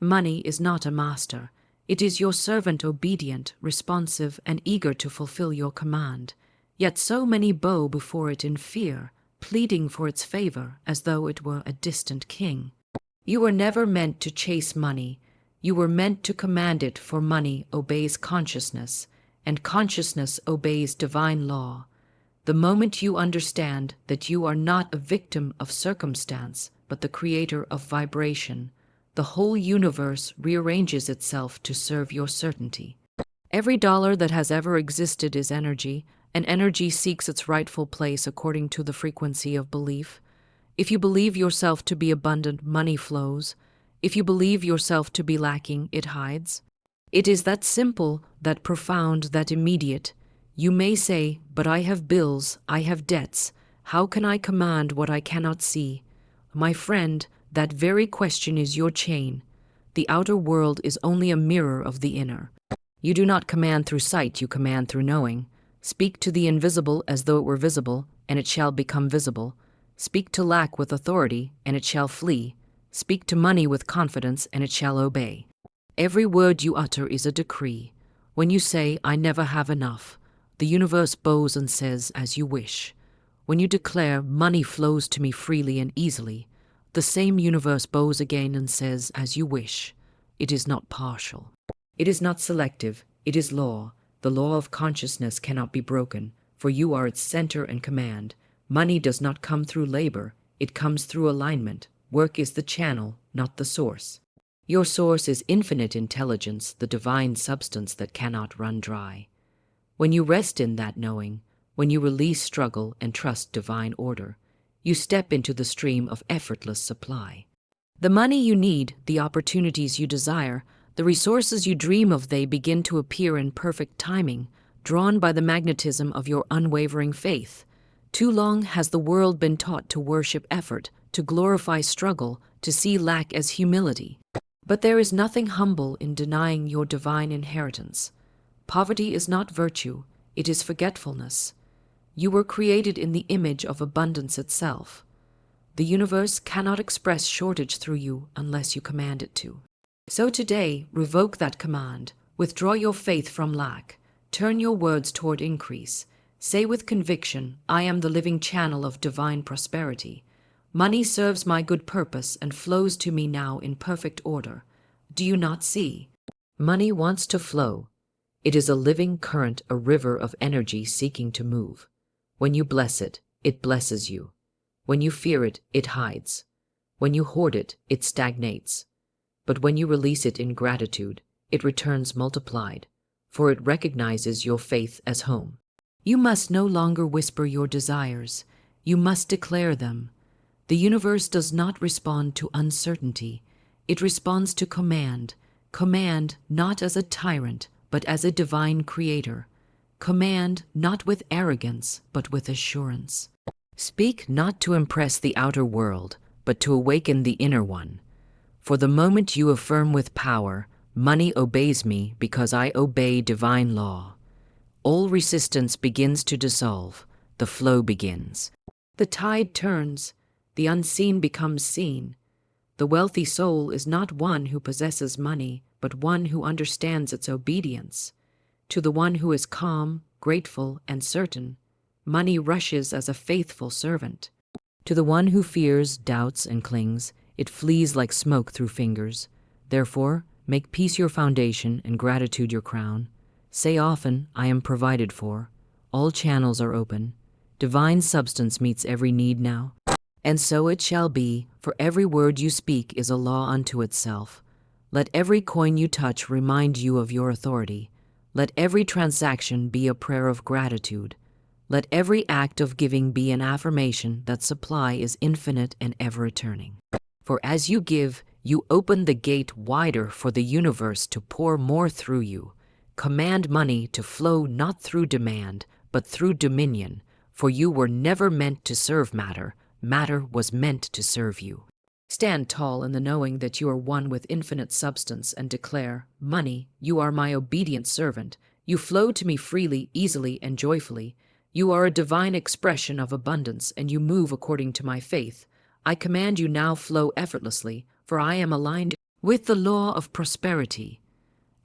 Money is not a master. It is your servant, obedient, responsive, and eager to fulfill your command. Yet so many bow before it in fear, pleading for its favor as though it were a distant king. You were never meant to chase money. You were meant to command it, for money obeys consciousness, and consciousness obeys divine law. The moment you understand that you are not a victim of circumstance, but the creator of vibration, the whole universe rearranges itself to serve your certainty. Every dollar that has ever existed is energy, and energy seeks its rightful place according to the frequency of belief. If you believe yourself to be abundant, money flows. If you believe yourself to be lacking, it hides. It is that simple, that profound, that immediate. You may say, "But I have bills, I have debts. How can I command what I cannot see?" My friend, that very question is your chain. The outer world is only a mirror of the inner. You do not command through sight, you command through knowing. Speak to the invisible as though it were visible, and it shall become visible. Speak to lack with authority, and it shall flee. Speak to money with confidence, and it shall obey. Every word you utter is a decree. When you say, "I never have enough," the universe bows and says, "As you wish." When you declare, "Money flows to me freely and easily," the same universe bows again and says, "As you wish." It is not partial. It is not selective. It is law. The law of consciousness cannot be broken, for you are its center and command. Money does not come through labor. It comes through alignment. Work is the channel, not the source. Your source is infinite intelligence, the divine substance that cannot run dry. When you rest in that knowing, when you release struggle and trust divine order, you step into the stream of effortless supply. The money you need, the opportunities you desire, the resources you dream of, they begin to appear in perfect timing, drawn by the magnetism of your unwavering faith. Too long has the world been taught to worship effort, to glorify struggle, to see lack as humility. But there is nothing humble in denying your divine inheritance. Poverty is not virtue, it is forgetfulness. You were created in the image of abundance itself. The universe cannot express shortage through you unless you command it to. So today, revoke that command. Withdraw your faith from lack. Turn your words toward increase. Say with conviction, "I am the living channel of divine prosperity. Money serves my good purpose and flows to me now in perfect order." Do you not see? Money wants to flow. It is a living current, a river of energy seeking to move. When you bless it, it blesses you. When you fear it, it hides. When you hoard it, it stagnates. But when you release it in gratitude, it returns multiplied, for it recognizes your faith as home. You must no longer whisper your desires. You must declare them. The universe does not respond to uncertainty. It responds to command. Command not as a tyrant, but as a divine creator. Command not with arrogance, but with assurance. Speak not to impress the outer world, but to awaken the inner one. For the moment you affirm with power, "Money obeys me because I obey divine law," all resistance begins to dissolve. The flow begins. The tide turns. The unseen becomes seen. The wealthy soul is not one who possesses money, but one who understands its obedience. To the one who is calm, grateful, and certain, money rushes as a faithful servant. To the one who fears, doubts, and clings, it flees like smoke through fingers. Therefore, make peace your foundation and gratitude your crown. Say often, "I am provided for." All channels are open. Divine substance meets every need now. And so it shall be, for every word you speak is a law unto itself. Let every coin you touch remind you of your authority. Let every transaction be a prayer of gratitude. Let every act of giving be an affirmation that supply is infinite and ever-returning. For as you give, you open the gate wider for the universe to pour more through you. Command money to flow not through demand, but through dominion, for you were never meant to serve matter. Matter was meant to serve you. Stand tall in the knowing that you are one with infinite substance and declare, "Money, you are my obedient servant. You flow to me freely, easily, and joyfully. You are a divine expression of abundance, and you move according to my faith. I command you now flow effortlessly, for I am aligned with the law of prosperity.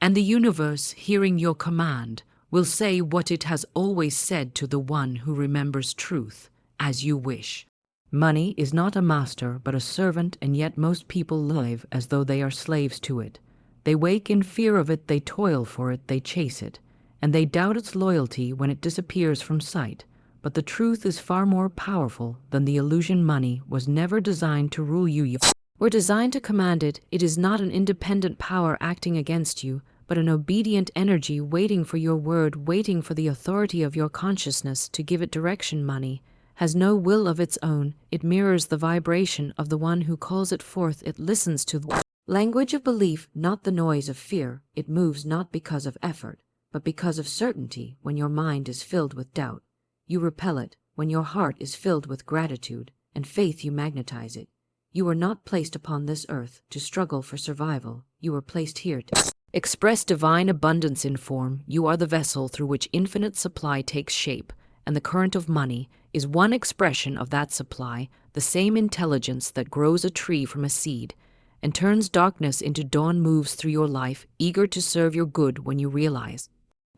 And the universe, hearing your command, will say what it has always said to the one who remembers truth, as you wish. Money is not a master but a servant, and yet most people live as though they are slaves to it. They wake in fear of it, they toil for it, they chase it, and they doubt its loyalty when it disappears from sight. But the truth is far more powerful than the illusion. Money was never designed to rule you. We're designed to command it. It is not an independent power acting against you, but an obedient energy waiting for your word, waiting for the authority of your consciousness to give it direction. Money has no will of its own. It mirrors the vibration of the one who calls it forth. It listens to the language of belief, not the noise of fear. It moves not because of effort, but because of certainty. When your mind is filled with doubt, you repel it. When your heart is filled with gratitude and faith, you magnetize it. You were not placed upon this earth to struggle for survival. You were placed here to express divine abundance in form. You are the vessel through which infinite supply takes shape, and the current of money is one expression of that supply, the same intelligence that grows a tree from a seed and turns darkness into dawn moves through your life, eager to serve your good. When you realize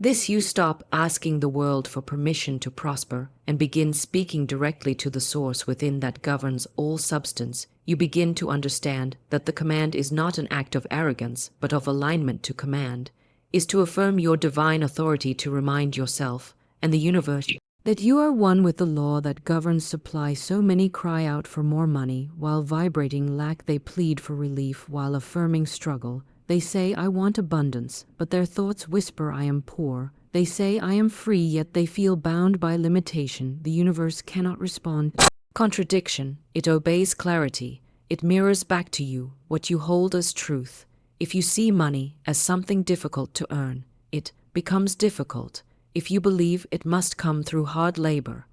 this, you stop asking the world for permission to prosper and begin speaking directly to the source within that governs all substance. You begin to understand that the command is not an act of arrogance, but of alignment. To command is to affirm your divine authority, to remind yourself and the universe that you are one with the law that governs supply. So many cry out for more money while vibrating lack. They plead for relief while affirming struggle. They say, I want abundance, but their thoughts whisper, I am poor. They say, I am free, yet they feel bound by limitation. The universe cannot respond to contradiction. It obeys clarity. It mirrors back to you what you hold as truth. If you see money as something difficult to earn, it becomes difficult. If you believe it must come through hard labor,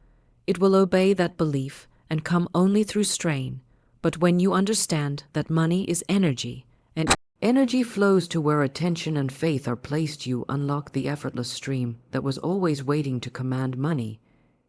it will obey that belief and come only through strain. But when you understand that money is energy, and energy flows to where attention and faith are placed, you unlock the effortless stream that was always waiting to command money.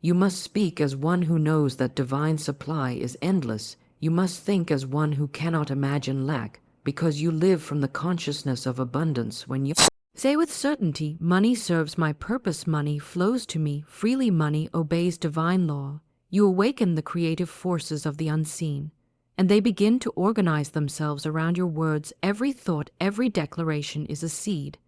You must speak as one who knows that divine supply is endless. You must think as one who cannot imagine lack, because you live from the consciousness of abundance. When you say with certainty, money serves my purpose, money flows to me freely, money obeys divine law, you awaken the creative forces of the unseen, and they begin to organize themselves around your words. Every thought, every declaration is a seed,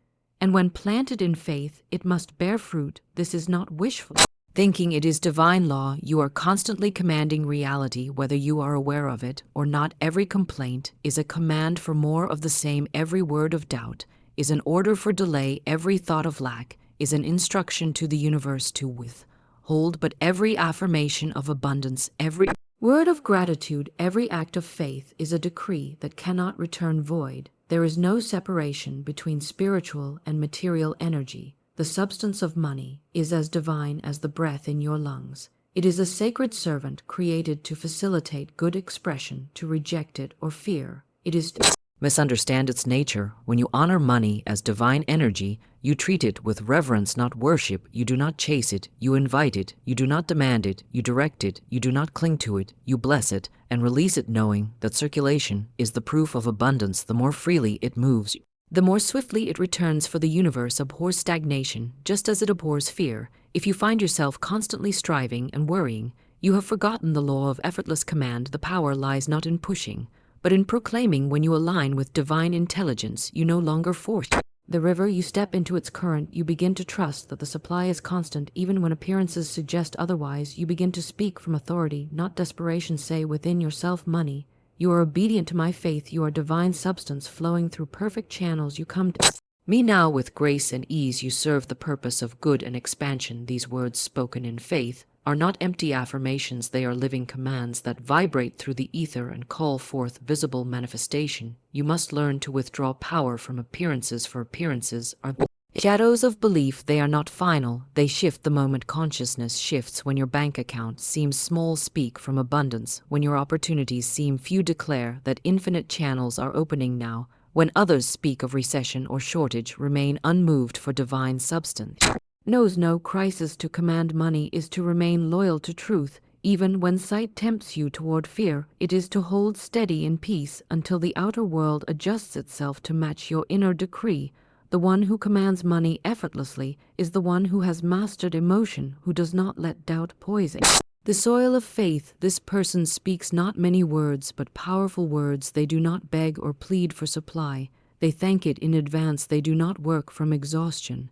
and when planted in faith, it must bear fruit. This is not wishful thinking, it is divine law. You are constantly commanding reality, whether you are aware of it or not. Every complaint is a command for more of the same. Every word of doubt is an order for delay. Every thought of lack is an instruction to the universe to withhold. But every affirmation of abundance, every word of gratitude, every act of faith is a decree that cannot return void. There is no separation between spiritual and material energy. The substance of money is as divine as the breath in your lungs. It is a sacred servant created to facilitate good expression. To reject it or fear, it is to misunderstand its nature. When you honor money as divine energy, you treat it with reverence, not worship. You do not chase it, you invite it. You do not demand it, you direct it. You do not cling to it, you bless it and release it, knowing that circulation is the proof of abundance. The more freely it moves, the more swiftly it returns. For the universe abhors stagnation, just as it abhors fear. If you find yourself constantly striving and worrying, you have forgotten the law of effortless command. The power lies not in pushing, but in proclaiming. When you align with divine intelligence, you no longer force the river. You step into its current. You begin to trust that the supply is constant, even when appearances suggest otherwise. You begin to speak from authority, not desperation. Say within yourself, money, you are obedient to my faith. You are divine substance flowing through perfect channels. You come to me now with grace and ease. You serve the purpose of good and expansion. These words spoken in faith are not empty affirmations. They are living commands that vibrate through the ether and call forth visible manifestation. You must learn to withdraw power from appearances, for appearances are shadows of belief. They are not final. They shift the moment consciousness shifts. When your bank account seems small, speak from abundance. When your opportunities seem few, declare that infinite channels are opening now. When others speak of recession or shortage, remain unmoved, for divine substance knows no crisis. To command money is to remain loyal to truth. Even when sight tempts you toward fear, it is to hold steady in peace until the outer world adjusts itself to match your inner decree. The one who commands money effortlessly is the one who has mastered emotion, who does not let doubt poison the soil of faith. This person speaks not many words, but powerful words. They do not beg or plead for supply. They thank it in advance. They do not work from exhaustion,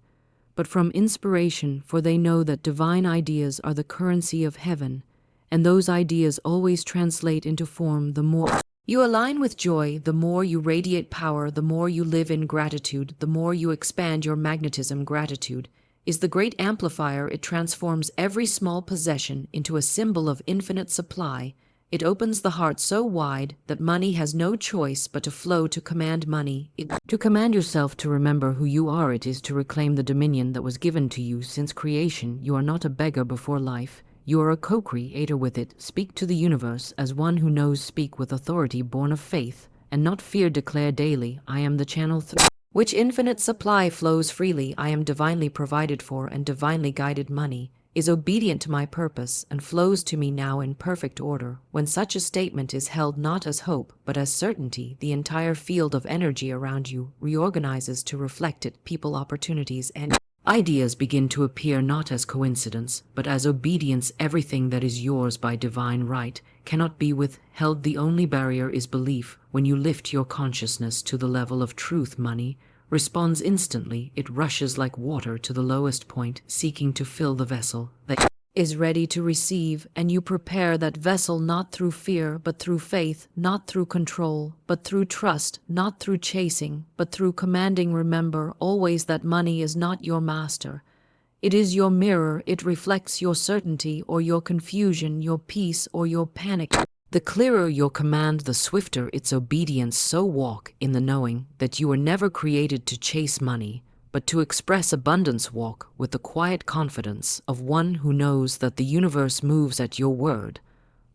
but from inspiration, for they know that divine ideas are the currency of heaven, and those ideas always translate into form. The more you align with joy, the more you radiate power, the more you live in gratitude, the more you expand your magnetism. Gratitude is the great amplifier. It transforms every small possession into a symbol of infinite supply. It opens the heart so wide that money has no choice but to flow. To command money, to command yourself to remember who you are. It is to reclaim the dominion that was given to you since creation. You are not a beggar before life. You are a co-creator with it. Speak to the universe as one who knows. Speak with authority born of faith and not fear. Declare daily, I am the channel through which infinite supply flows freely. I am divinely provided for and divinely guided. Money is obedient to my purpose and flows to me now in perfect order. When such a statement is held not as hope but as certainty, the entire field of energy around you reorganizes to reflect it. People, opportunities, and ideas begin to appear not as coincidence but as obedience. Everything that is yours by divine right cannot be withheld. The only barrier is belief. When you lift your consciousness to the level of truth, money responds instantly. It rushes like water to the lowest point, seeking to fill the vessel that is ready to receive, and you prepare that vessel not through fear but through faith, not through control but through trust, not through chasing but through commanding. Remember always that money is not your master. It is your mirror. It reflects your certainty or your confusion, your peace or your panic. The clearer your command, the swifter its obedience. So walk in the knowing that you were never created to chase money, but to express abundance. Walk with the quiet confidence of one who knows that the universe moves at your word.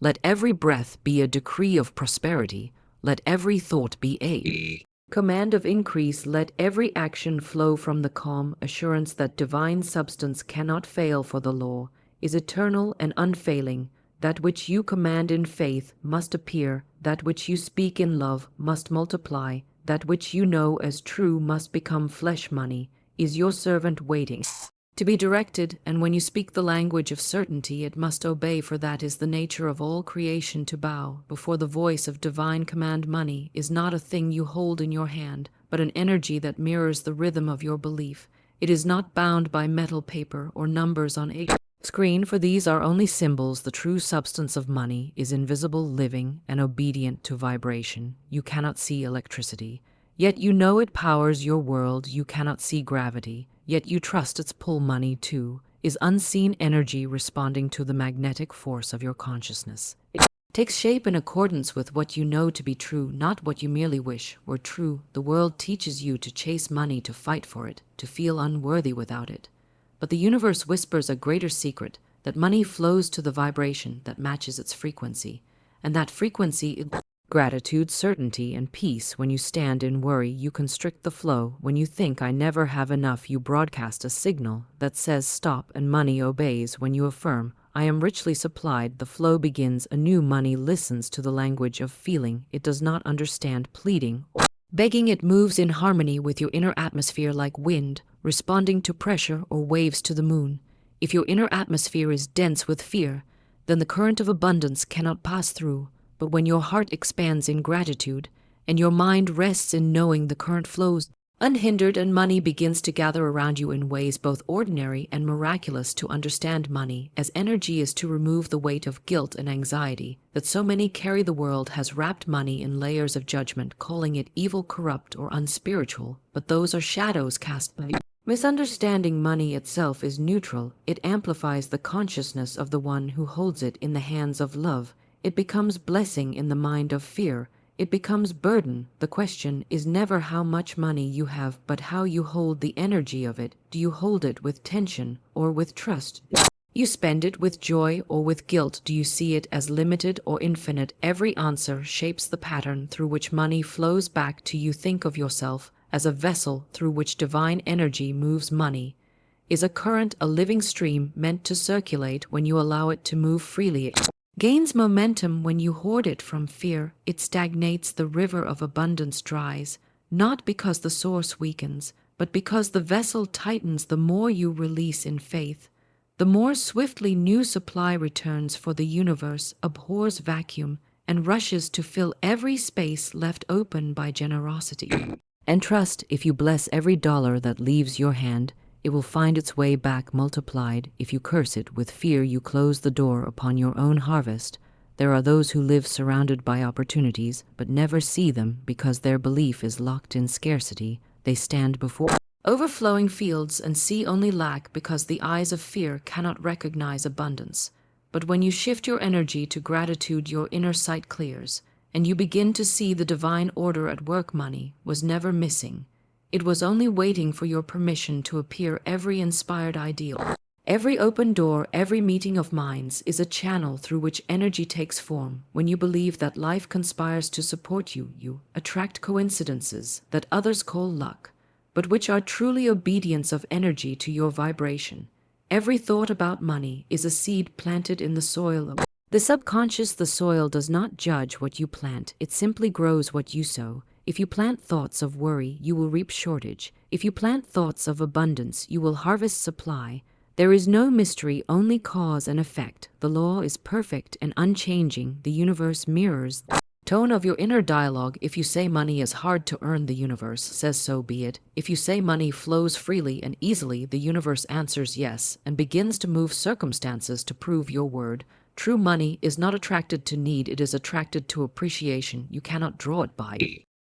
Let every breath be a decree of prosperity. Let every thought be a command of increase. Let every action flow from the calm assurance that divine substance cannot fail, for the law is eternal and unfailing. That which you command in faith must appear. That which you speak in love must multiply. That which you know as true must become flesh. Money is your servant waiting to be directed, and when you speak the language of certainty, it must obey, for that is the nature of all creation, to bow before the voice of divine command. Money is not a thing you hold in your hand, but an energy that mirrors the rhythm of your belief. It is not bound by metal, paper, or numbers on a screen, for these are only symbols. The true substance of money is invisible, living, and obedient to vibration. You cannot see electricity, yet you know it powers your world. You cannot see gravity, yet you trust its pull. Money, too, is unseen energy responding to the magnetic force of your consciousness. It takes shape in accordance with what you know to be true, not what you merely wish were true. The world teaches you to chase money, to fight for it, to feel unworthy without it. But the universe whispers a greater secret, that money flows to the vibration that matches its frequency, and that frequency is gratitude, certainty, and peace. When you stand in worry, you constrict the flow. When you think, I never have enough, you broadcast a signal that says stop, and money obeys. When you affirm, I am richly supplied, the flow begins anew. Money listens to the language of feeling. It does not understand pleading or begging. It moves in harmony with your inner atmosphere like wind, responding to pressure or waves to the moon. If your inner atmosphere is dense with fear, then the current of abundance cannot pass through. But when your heart expands in gratitude and your mind rests in knowing, the current flows unhindered, and money begins to gather around you in ways both ordinary and miraculous. To understand money as energy is to remove the weight of guilt and anxiety that so many carry. The world has wrapped money in layers of judgment, calling it evil, corrupt, or unspiritual, but those are shadows cast by misunderstanding. Money itself is neutral. It amplifies the consciousness of the one who holds it in the hands of love. It becomes blessing in the mind of fear. It becomes burden. The question is never how much money you have, but how you hold the energy of it. Do you hold it with tension or with trust? You spend it with joy or with guilt? Do you see it as limited or infinite? Every answer shapes the pattern through which money flows back to you. Think of yourself as a vessel through which divine energy moves. Money is a current, a living stream meant to circulate when you allow it to move freely. It gains momentum when you hoard it from fear. It stagnates, the river of abundance dries, not because the source weakens, but because the vessel tightens. The more you release in faith, the more swiftly new supply returns, for the universe abhors vacuum and rushes to fill every space left open by generosity. And trust, if you bless every dollar that leaves your hand, it will find its way back multiplied. If you curse it with fear, you close the door upon your own harvest. There are those who live surrounded by opportunities, but never see them because their belief is locked in scarcity. They stand before overflowing fields and see only lack because the eyes of fear cannot recognize abundance. But when you shift your energy to gratitude, your inner sight clears, and you begin to see the divine order at work. Money was never missing. It was only waiting for your permission to appear. Every inspired ideal, every open door, every meeting of minds is a channel through which energy takes form. When you believe that life conspires to support you, you attract coincidences that others call luck, but which are truly obedience of energy to your vibration. Every thought about money is a seed planted in the soil of the subconscious. The soil does not judge what you plant, it simply grows what you sow. If you plant thoughts of worry, you will reap shortage. If you plant thoughts of abundance, you will harvest supply. There is no mystery, only cause and effect. The law is perfect and unchanging. The universe mirrors the tone of your inner dialogue. If you say money is hard to earn, the universe says so be it. If you say money flows freely and easily, the universe answers yes and begins to move circumstances to prove your word. True money is not attracted to need, it is attracted to appreciation. You cannot draw it by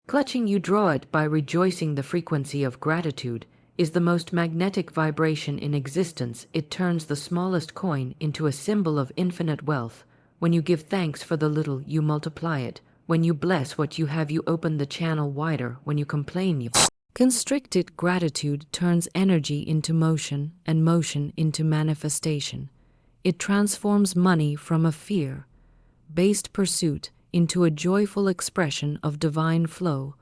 clutching, you draw it by rejoicing. The frequency of gratitude is the most magnetic vibration in existence. It turns the smallest coin into a symbol of infinite wealth. When you give thanks for the little, you multiply it. When you bless what you have, you open the channel wider. When you complain, you constrict it. Gratitude turns energy into motion and motion into manifestation. It transforms money from a fear-based pursuit into a joyful expression of divine flow.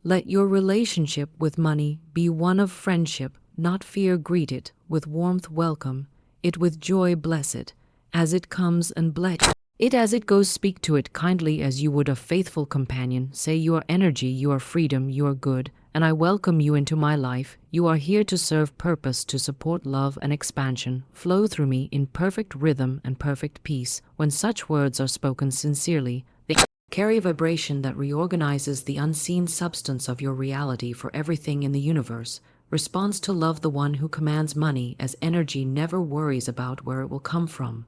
Let your relationship with money be one of friendship, not fear. Greet it with warmth, welcome it with joy, bless it as it comes and bless it as it goes. Speak to it kindly as you would a faithful companion. Say, you are energy, you are freedom, you are good, and I welcome you into my life. You are here to serve purpose, to support love and expansion. Flow through me in perfect rhythm and perfect peace. When such words are spoken sincerely, they carry vibration that reorganizes the unseen substance of your reality. For everything in the universe responds to love. The one who commands money as energy never worries about where it will come from,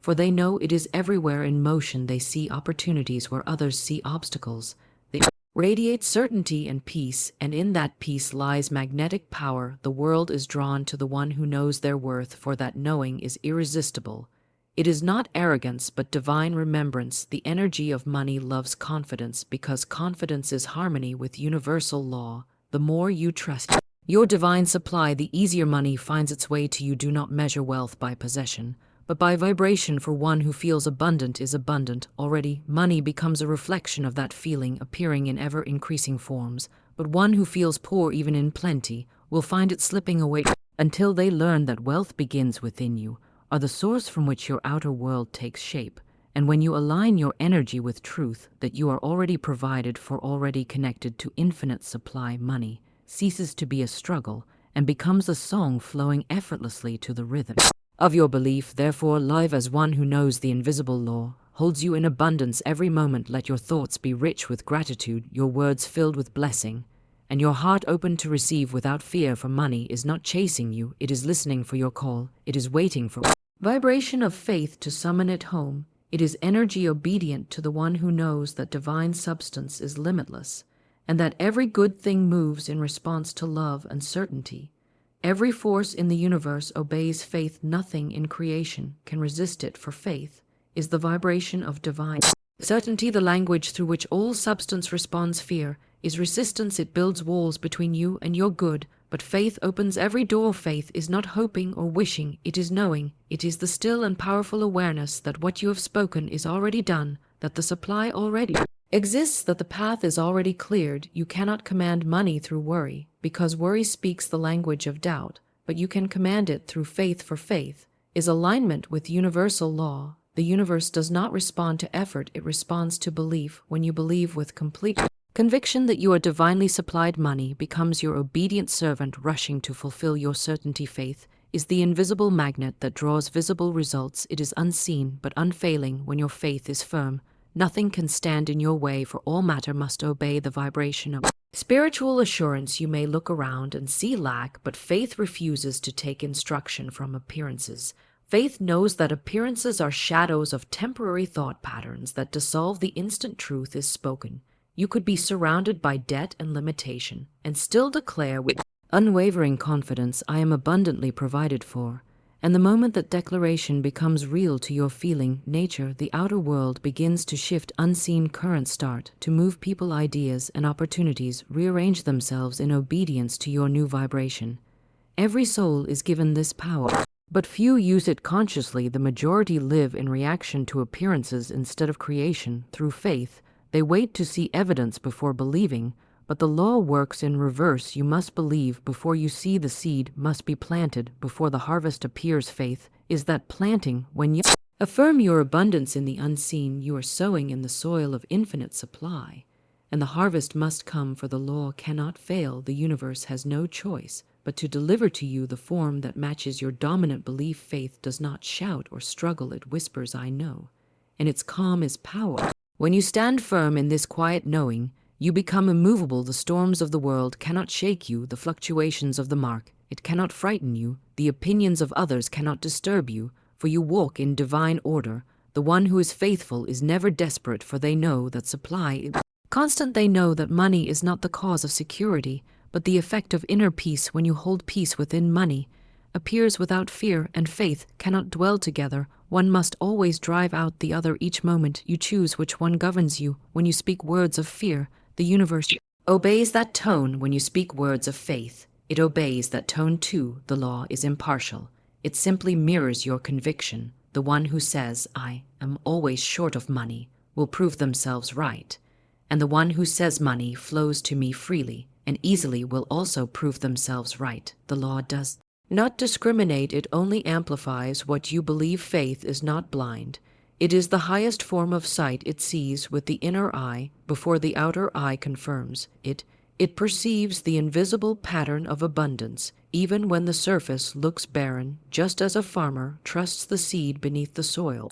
for they know it is everywhere in motion. They see opportunities where others see obstacles. They radiate certainty and peace, and in that peace lies magnetic power. The world is drawn to the one who knows their worth, for that knowing is irresistible. It is not arrogance, but divine remembrance. The energy of money loves confidence, because confidence is harmony with universal law. The more you trust your divine supply, the easier money finds its way to you. Do not measure wealth by possession, but by vibration. For one who feels abundant is abundant already. Money becomes a reflection of that feeling, appearing in ever-increasing forms. But one who feels poor even in plenty will find it slipping away until they learn that wealth begins within you, are the source from which your outer world takes shape. And when you align your energy with truth, that you are already provided for, already connected to infinite supply, money ceases to be a struggle and becomes a song flowing effortlessly to the rhythm of your belief. Therefore, live as one who knows the invisible law holds you in abundance every moment. Let your thoughts be rich with gratitude, your words filled with blessing, and your heart open to receive without fear. For money is not chasing you, it is listening for your call. It is waiting for vibration of faith to summon it home. It is energy obedient to the one who knows that divine substance is limitless, and that every good thing moves in response to love and certainty. Every force in the universe obeys faith. Nothing in creation can resist it, for faith is the vibration of divine certainty. The language through which all substance responds. Fear is resistance. It builds walls between you and your good, but faith opens every door. Faith is not hoping or wishing, it is knowing. It is the still and powerful awareness that what you have spoken is already done, that the supply already exists, that the path is already cleared. You cannot command money through worry, because worry speaks the language of doubt. but you can command it through faith, for faith is alignment with universal law. The universe does not respond to effort, it responds to belief. When you believe with complete conviction that you are divinely supplied, money becomes your obedient servant rushing to fulfill your certainty. Faith is the invisible magnet that draws visible results. It is unseen but unfailing. When your faith is firm, nothing can stand in your way, for all matter must obey the vibration of spiritual assurance. You may look around and see lack, but faith refuses to take instruction from appearances. Faith knows that appearances are shadows of temporary thought patterns that dissolve the instant truth is spoken. You could be surrounded by debt and limitation and still declare with unwavering confidence, I am abundantly provided for. And the moment that declaration becomes real to your feeling nature, the outer world begins to shift. Unseen currents start to move people, ideas, and opportunities rearrange themselves in obedience to your new vibration. Every soul is given this power, but few use it consciously. The majority live in reaction to appearances instead of creation. Through faith, they wait to see evidence before believing, but the law works in reverse. You must believe before you see. The seed must be planted before the harvest appears. Faith is that planting. When you affirm your abundance in the unseen, you are sowing in the soil of infinite supply, and the harvest must come, for the law cannot fail. The universe has no choice but to deliver to you the form that matches your dominant belief. Faith does not shout or struggle, it whispers, I know, and its calm is power. When you stand firm in this quiet knowing, you become immovable. The storms of the world cannot shake you, the fluctuations of the mark, it cannot frighten you, the opinions of others cannot disturb you, for you walk in divine order. The one who is faithful is never desperate, for they know that supply is constant. They know that money is not the cause of security, but the effect of inner peace. When you hold peace within, money appears without fear, and faith cannot dwell together. One must always drive out the other. Each moment you choose which one governs you. When you speak words of fear, the universe obeys that tone. When you speak words of faith, it obeys that tone too. The law is impartial. It simply mirrors your conviction. The one who says, I am always short of money, will prove themselves right. And the one who says money flows to me freely and easily will also prove themselves right. The law does not discriminate, it only amplifies what you believe. Faith is not blind. It is the highest form of sight. It sees with the inner eye before the outer eye confirms it. It perceives the invisible pattern of abundance, even when the surface looks barren, just as a farmer trusts the seed beneath the soil.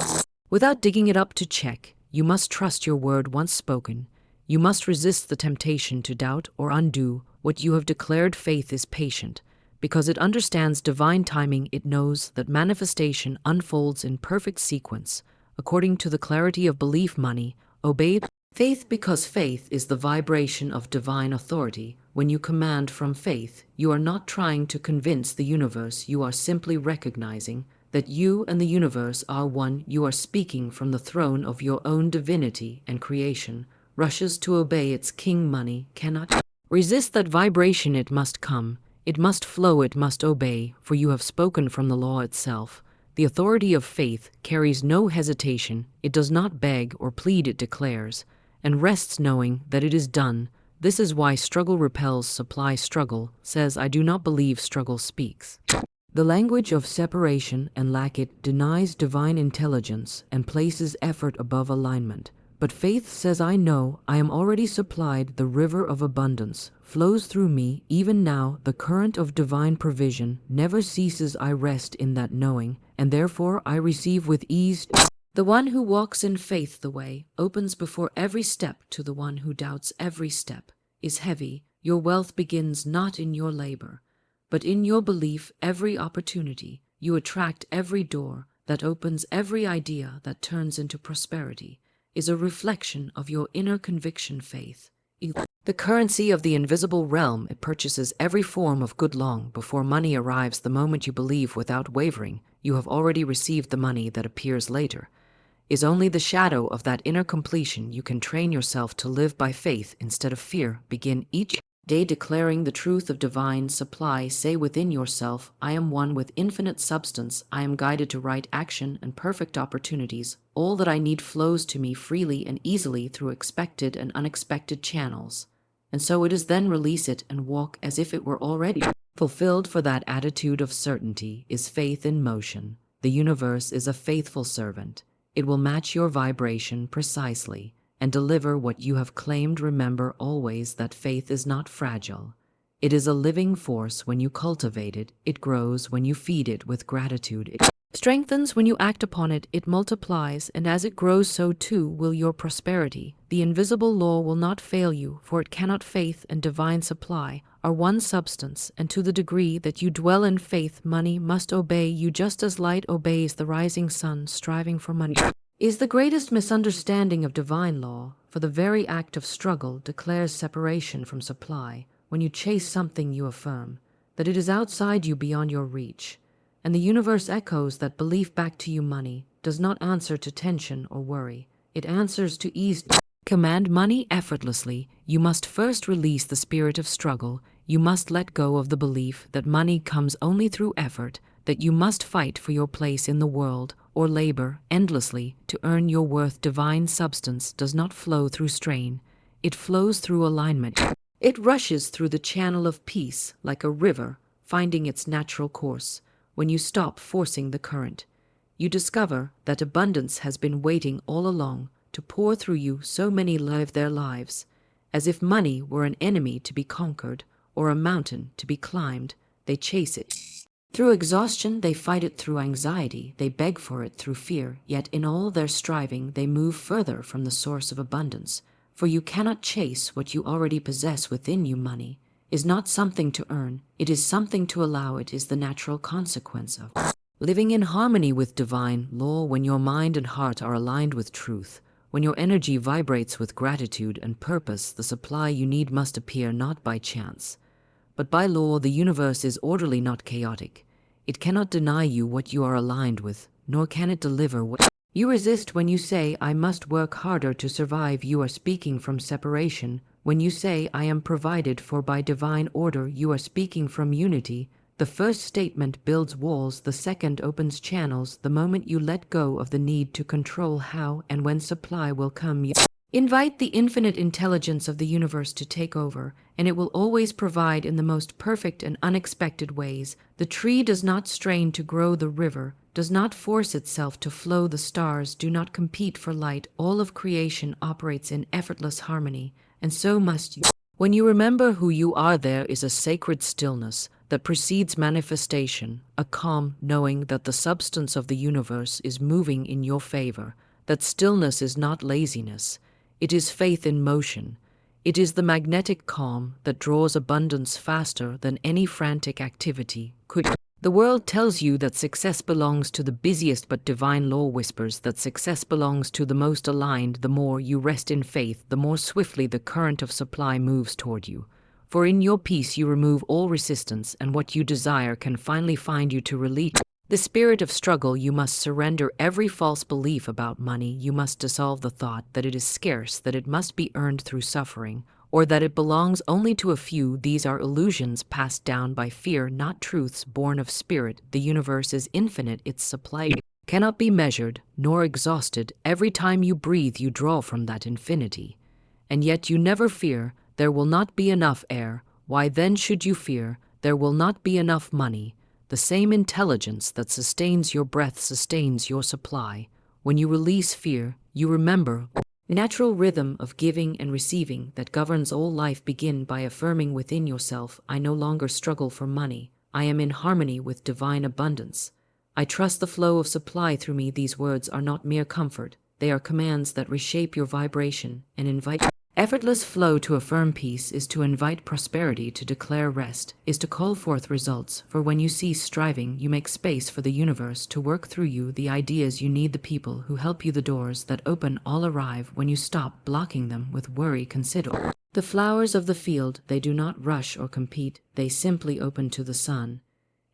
Without digging it up to check, you must trust your word once spoken. You must resist the temptation to doubt or undo what you have declared. Faith is patient, because it understands divine timing. It knows that manifestation unfolds in perfect sequence, according to the clarity of belief. Money obeyed faith, because faith is the vibration of divine authority. When you command from faith, you are not trying to convince the universe. You are simply recognizing that you and the universe are one. You are speaking from the throne of your own divinity, and creation rushes to obey its king. Money cannot resist that vibration. It must come, it must flow, it must obey, for you have spoken from the law itself. The authority of faith carries no hesitation. It does not beg or plead, it declares, and rests knowing that it is done. This is why struggle repels supply. Struggle says, I do not believe. Struggle speaks the language of separation and lack. It denies divine intelligence and places effort above alignment. But faith says, I know, I am already supplied. The river of abundance flows through me. Even now, the current of divine provision never ceases. I rest in that knowing, and therefore I receive with ease. The one who walks in faith, the way opens before every step. To the one who doubts, every step is heavy. Your wealth begins not in your labor, but in your belief. Every opportunity you attract, every door that opens, every idea that turns into prosperity is a reflection of your inner conviction. Faith, the currency of the invisible realm, it purchases every form of good long before money arrives. The moment you believe without wavering, you have already received. The money that appears later is only the shadow of that inner completion. You can train yourself to live by faith instead of fear. Begin each day declaring the truth of divine supply. Say within yourself, I am one with infinite substance. I am guided to right action and perfect opportunities. All that I need flows to me freely and easily through expected and unexpected channels. And so it is. Then release it and walk as if it were already Fulfilled for that attitude of certainty is faith in motion. The universe is a faithful servant. It will match your vibration precisely and deliver what you have claimed. Remember always that faith is not fragile. It is a living force. When you cultivate it, it grows. When you feed it with gratitude, it strengthens. When you act upon it, it multiplies, and as it grows, so too will your prosperity. The invisible law will not fail you, for it cannot. Faith and divine supply are one substance, and to the degree that you dwell in faith, money must obey you just as light obeys the rising sun. Striving for money is the greatest misunderstanding of divine law, for the very act of struggle declares separation from supply. When you chase something, you affirm that it is outside you, beyond your reach, and the universe echoes that belief back to you. Money does not answer to tension or worry. It answers to ease. Command money effortlessly. You must first release the spirit of struggle. You must let go of the belief that money comes only through effort, that you must fight for your place in the world or labor endlessly to earn your worth. Divine substance does not flow through strain. It flows through alignment. It rushes through the channel of peace like a river, finding its natural course. When you stop forcing the current, you discover that abundance has been waiting all along to pour through you. So many live their lives as if money were an enemy to be conquered or a mountain to be climbed. They chase it through exhaustion, they fight it through anxiety, they beg for it through fear, yet in all their striving they move further from the source of abundance. For you cannot chase what you already possess within you. Money is not something to earn, it is something to allow. It is the natural consequence of living in harmony with divine law. When your mind and heart are aligned with truth, when your energy vibrates with gratitude and purpose, the supply you need must appear not by chance, but by law. The universe is orderly, not chaotic. It cannot deny you what you are aligned with, nor can it deliver what you resist. When you say, I must work harder to survive, you are speaking from separation. When you say, I am provided for by divine order, you are speaking from unity. The first statement builds walls, the second opens channels. The moment you let go of the need to control how and when supply will come, you invite the infinite intelligence of the universe to take over, and it will always provide in the most perfect and unexpected ways. The tree does not strain to grow, the river does not force itself to flow, the stars do not compete for light. All of creation operates in effortless harmony, and so must you. When you remember who you are, there is a sacred stillness that precedes manifestation, a calm knowing that the substance of the universe is moving in your favor. That stillness is not laziness. It is faith in motion. It is the magnetic calm that draws abundance faster than any frantic activity could. The world tells you that success belongs to the busiest, but divine law whispers that success belongs to the most aligned. The more you rest in faith, the more swiftly the current of supply moves toward you. For in your peace you remove all resistance, and what you desire can finally find you. To release the spirit of struggle, you must surrender every false belief about money. You must dissolve the thought that it is scarce, that it must be earned through suffering, or that it belongs only to a few. These are illusions passed down by fear, not truths born of spirit. The universe is infinite, its supply cannot be measured nor exhausted. Every time you breathe, you draw from that infinity. And yet you never fear, there will not be enough air. Why then should you fear? There will not be enough money. The same intelligence that sustains your breath sustains your supply. When you release fear, you remember the natural rhythm of giving and receiving that governs all life. Begin by affirming within yourself, I no longer struggle for money. I am in harmony with divine abundance. I trust the flow of supply through me. These words are not mere comfort. They are commands that reshape your vibration and invite effortless flow. To affirm peace is to invite prosperity. To declare rest is to call forth results. For when you cease striving, you make space for the universe to work through you. The ideas you need, the people who help you, the doors that open all arrive when you stop blocking them with worry. Consider the flowers of the field. They do not rush or compete. They simply open to the sun.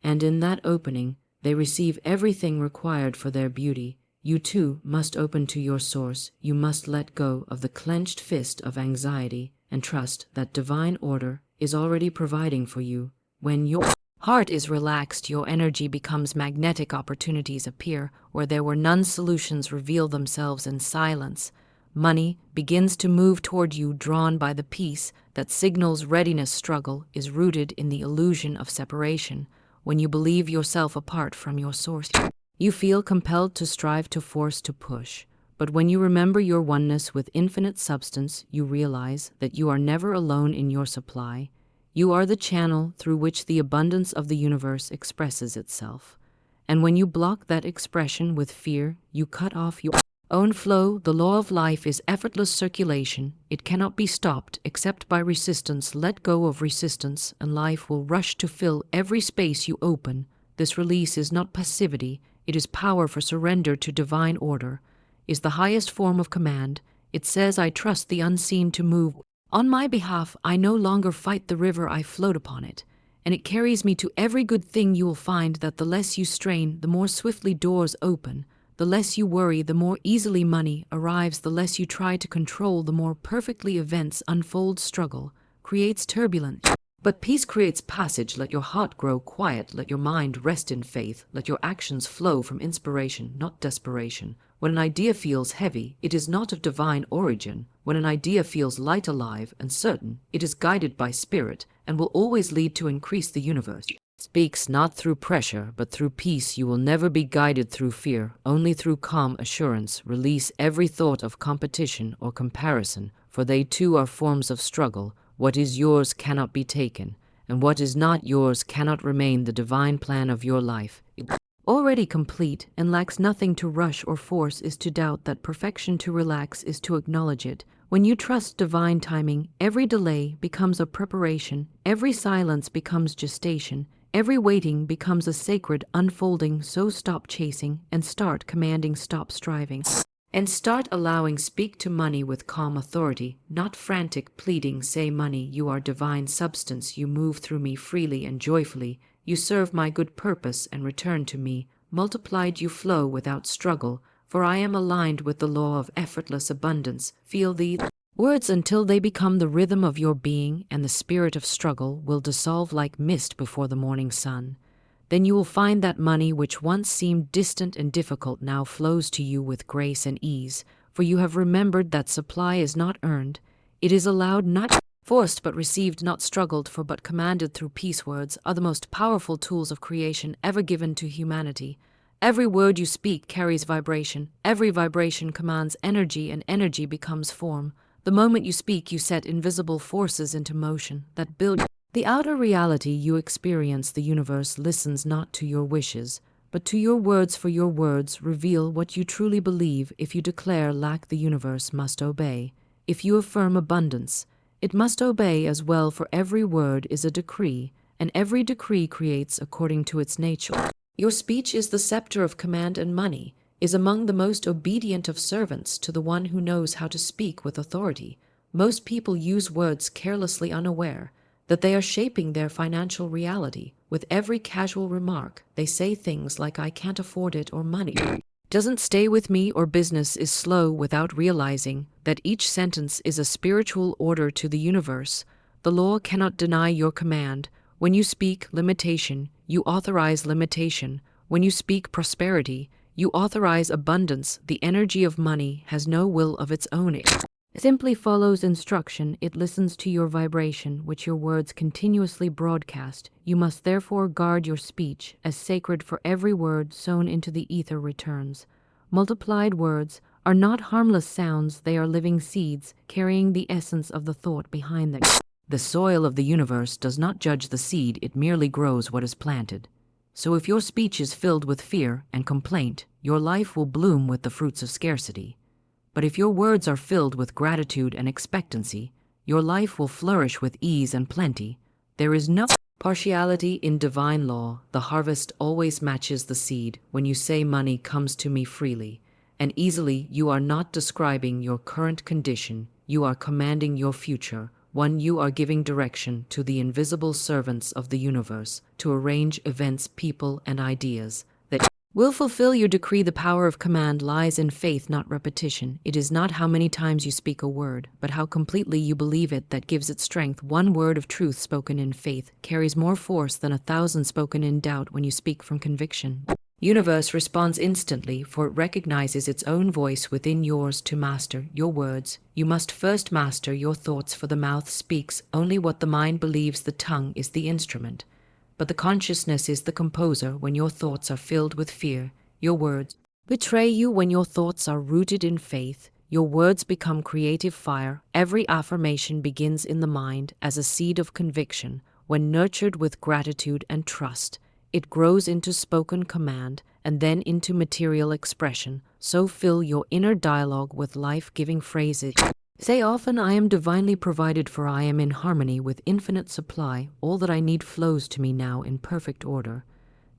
And in that opening, they receive everything required for their beauty. You too must open to your source. You must let go of the clenched fist of anxiety and trust that divine order is already providing for you. When your heart is relaxed, your energy becomes magnetic. Opportunities appear where there were none. Solutions reveal themselves in silence. money begins to move toward you, drawn by the peace that signals readiness. Struggle is rooted in the illusion of separation. When you believe yourself apart from your source, you feel compelled to strive, to force, to push. But when you remember your oneness with infinite substance, you realize that you are never alone in your supply. You are the channel through which the abundance of the universe expresses itself. And when you block that expression with fear, you cut off your own flow. The law of life is effortless circulation. It cannot be stopped except by resistance. Let go of resistance, and life will rush to fill every space you open. This release is not passivity, it is power. For surrender to divine order is the highest form of command. It says, I trust the unseen to move on my behalf. I no longer fight the river, I float upon it, and it carries me to every good thing. You will find that the less you strain, the more swiftly doors open. The less you worry, the more easily money arrives. The less you try to control, the more perfectly events unfold. Struggle creates turbulence, but peace creates passage. Let your heart grow quiet. Let your mind rest in faith. Let your actions flow from inspiration, not desperation. When an idea feels heavy, it is not of divine origin. When an idea feels light, alive, and certain, it is guided by spirit and will always lead to increase. The universe speaks not through pressure, but through peace. You will never be guided through fear, only through calm assurance. Release every thought of competition or comparison, for they too are forms of struggle. What is yours cannot be taken, and what is not yours cannot remain. The divine plan of your life, already complete and lacks nothing to rush or force, is to doubt that perfection. To relax is to acknowledge it. When you trust divine timing, every delay becomes a preparation, every silence becomes gestation, every waiting becomes a sacred unfolding. So stop chasing and start commanding. Stop striving and start allowing. Speak to money with calm authority, not frantic pleading. Say, money, you are divine substance. You move through me freely and joyfully. You serve my good purpose and return to me multiplied. You flow without struggle, for I am aligned with the law of effortless abundance. Feel these words until they become the rhythm of your being, and the spirit of struggle will dissolve like mist before the morning sun. Then you will find that money which once seemed distant and difficult now flows to you with grace and ease, for you have remembered that supply is not earned. It is allowed, not forced, but received, not struggled for, but commanded through peace. Words are the most powerful tools of creation ever given to humanity. Every word you speak carries vibration. Every vibration commands energy, and energy becomes form. The moment you speak, you set invisible forces into motion that build the outer reality you experience. The universe listens not to your wishes, but to your words, for your words reveal what you truly believe. If you declare lack, the universe must obey. If you affirm abundance, it must obey as well, for every word is a decree, and every decree creates according to its nature. Your speech is the scepter of command, and money is among the most obedient of servants to the one who knows how to speak with authority. Most people use words carelessly, unaware that they are shaping their financial reality. With every casual remark, they say things like, I can't afford it, or money doesn't stay with me, or business is slow, without realizing that each sentence is a spiritual order to the universe. The law cannot deny your command. When you speak limitation, you authorize limitation. When you speak prosperity, you authorize abundance. The energy of money has no will of its own. It simply follows instruction. It listens to your vibration, which your words continuously broadcast. You must therefore guard your speech as sacred, for every word sown into the ether returns. Multiplied words are not harmless sounds. They are living seeds, carrying the essence of the thought behind them. The soil of the universe does not judge the seed, it merely grows what is planted. So if your speech is filled with fear and complaint, your life will bloom with the fruits of scarcity. But if your words are filled with gratitude and expectancy, your life will flourish with ease and plenty. There is no partiality in divine law. The harvest always matches the seed. When you say money comes to me freely and easily, you are not describing your current condition. You are commanding your future. One, you are giving direction to the invisible servants of the universe to arrange events, people, and ideas that will fulfill your decree. The power of command lies in faith, not repetition. It is not how many times you speak a word, but how completely you believe it that gives it strength. One word of truth spoken in faith carries more force than 1,000 spoken in doubt. When you speak from conviction, Universe responds instantly, for it recognizes its own voice within yours. To master your words, you must first master your thoughts, for the mouth speaks only what the mind believes. The tongue is the instrument, but the consciousness is the composer. When your thoughts are filled with fear, your words betray you. When your thoughts are rooted in faith, your words become creative fire. Every affirmation begins in the mind as a seed of conviction. When nurtured with gratitude and trust, it grows into spoken command and then into material expression. So fill your inner dialogue with life-giving phrases. Say often, I am divinely provided for. I am in harmony with infinite supply. All that I need flows to me now in perfect order.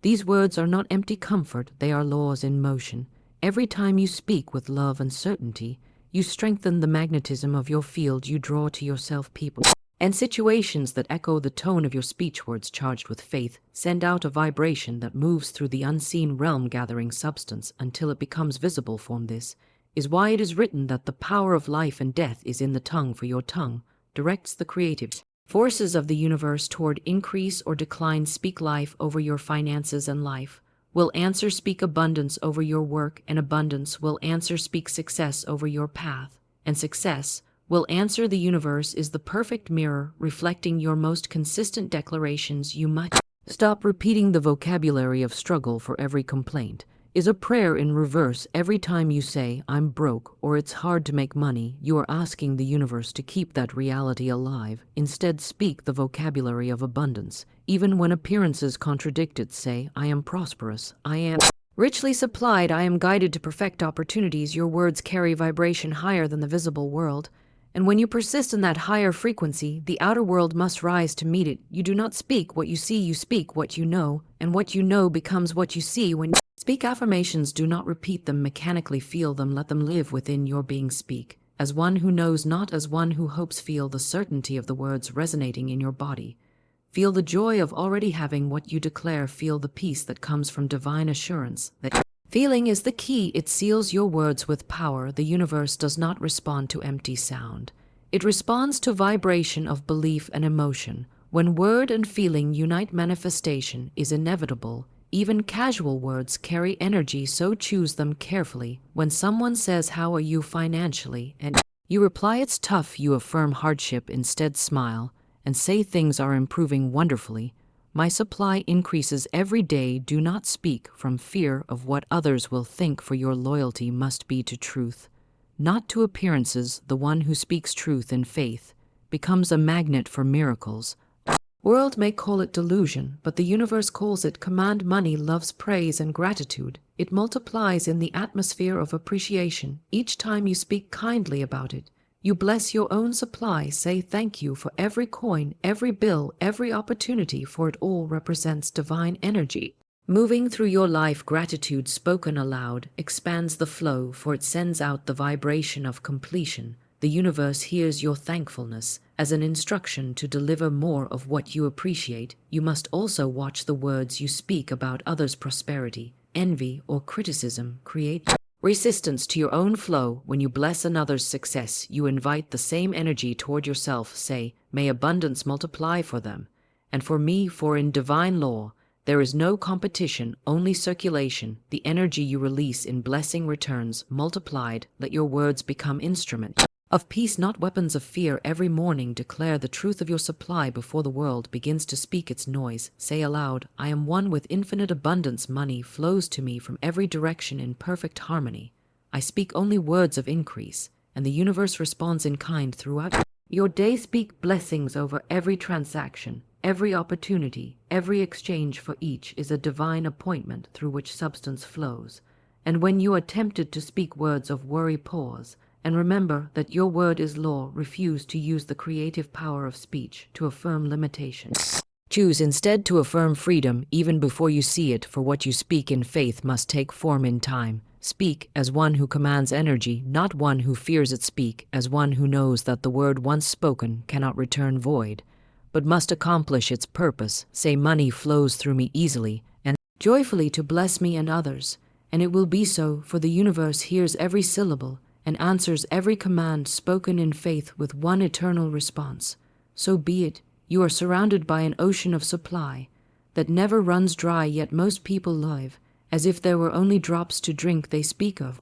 These words are not empty comfort, they are laws in motion. Every time you speak with love and certainty, you strengthen the magnetism of your field. You draw to yourself people and situations that echo the tone of your speech. Words charged with faith send out a vibration that moves through the unseen realm, gathering substance until it becomes visible form. This is why it is written that the power of life and death is in the tongue, for your tongue directs the creative forces of the universe toward increase or decline. Speak life over your finances, and life will answer. Speak abundance over your work, and abundance will answer. Speak success over your path, and success will answer. The universe is the perfect mirror, reflecting your most consistent declarations. You must stop repeating the vocabulary of struggle, for every complaint is a prayer in reverse. Every time you say, I'm broke, or it's hard to make money, you are asking the universe to keep that reality alive. Instead, speak the vocabulary of abundance. Even when appearances contradict it, say, I am prosperous, I am richly supplied, I am guided to perfect opportunities. Your words carry vibration higher than the visible world, and when you persist in that higher frequency, the outer world must rise to meet it. You do not speak what you see, you speak what you know, and what you know becomes what you see. When you speak affirmations, do not repeat them mechanically, feel them, let them live within your being. Speak as one who knows, not as one who hopes. Feel the certainty of the words resonating in your body. Feel the joy of already having what you declare. Feel the peace that comes from divine assurance. That feeling is the key. It seals your words with power. The universe does not respond to empty sound. It responds to vibration of belief and emotion. When word and feeling unite, manifestation is inevitable. Even casual words carry energy, so choose them carefully. When someone says, how are you financially? And you reply, it's tough. You affirm hardship. Instead, smile and say, things are improving wonderfully. My supply increases every day. Do not speak from fear of what others will think, for your loyalty must be to truth, not to appearances. The one who speaks truth in faith becomes a magnet for miracles. World may call it delusion, but the universe calls it command. Money loves praise and gratitude. It multiplies in the atmosphere of appreciation. Each time you speak kindly about it, you bless your own supply. Say thank you for every coin, every bill, every opportunity, for it all represents divine energy moving through your life. Gratitude spoken aloud expands the flow, for it sends out the vibration of completion. The universe hears your thankfulness as an instruction to deliver more of what you appreciate. You must also watch the words you speak about others' prosperity. Envy or criticism create resistance to your own flow. When you bless another's success, you invite the same energy toward yourself. Say, may abundance multiply for them and for me, for in divine law there is no competition, only circulation. The energy you release in blessing returns multiplied. Let your words become instruments of peace, not weapons of fear. Every morning declare the truth of your supply before the world begins to speak its noise. Say aloud, I am one with infinite abundance. Money flows to me from every direction in perfect harmony. I speak only words of increase, and the universe responds in kind throughout your day. Speak blessings over every transaction, every opportunity, every exchange, for each is a divine appointment through which substance flows. And when you are tempted to speak words of worry, pause and remember that your word is law. Refuse to use the creative power of speech to affirm limitation. Choose instead to affirm freedom even before you see it, for what you speak in faith must take form in time. Speak as one who commands energy, not one who fears it. Speak as one who knows that the word once spoken cannot return void, but must accomplish its purpose. Say, money flows through me easily and joyfully to bless me and others, and it will be so, for the universe hears every syllable and answers every command spoken in faith with one eternal response. So be it. You are surrounded by an ocean of supply that never runs dry, yet most people live as if there were only drops to drink they speak of.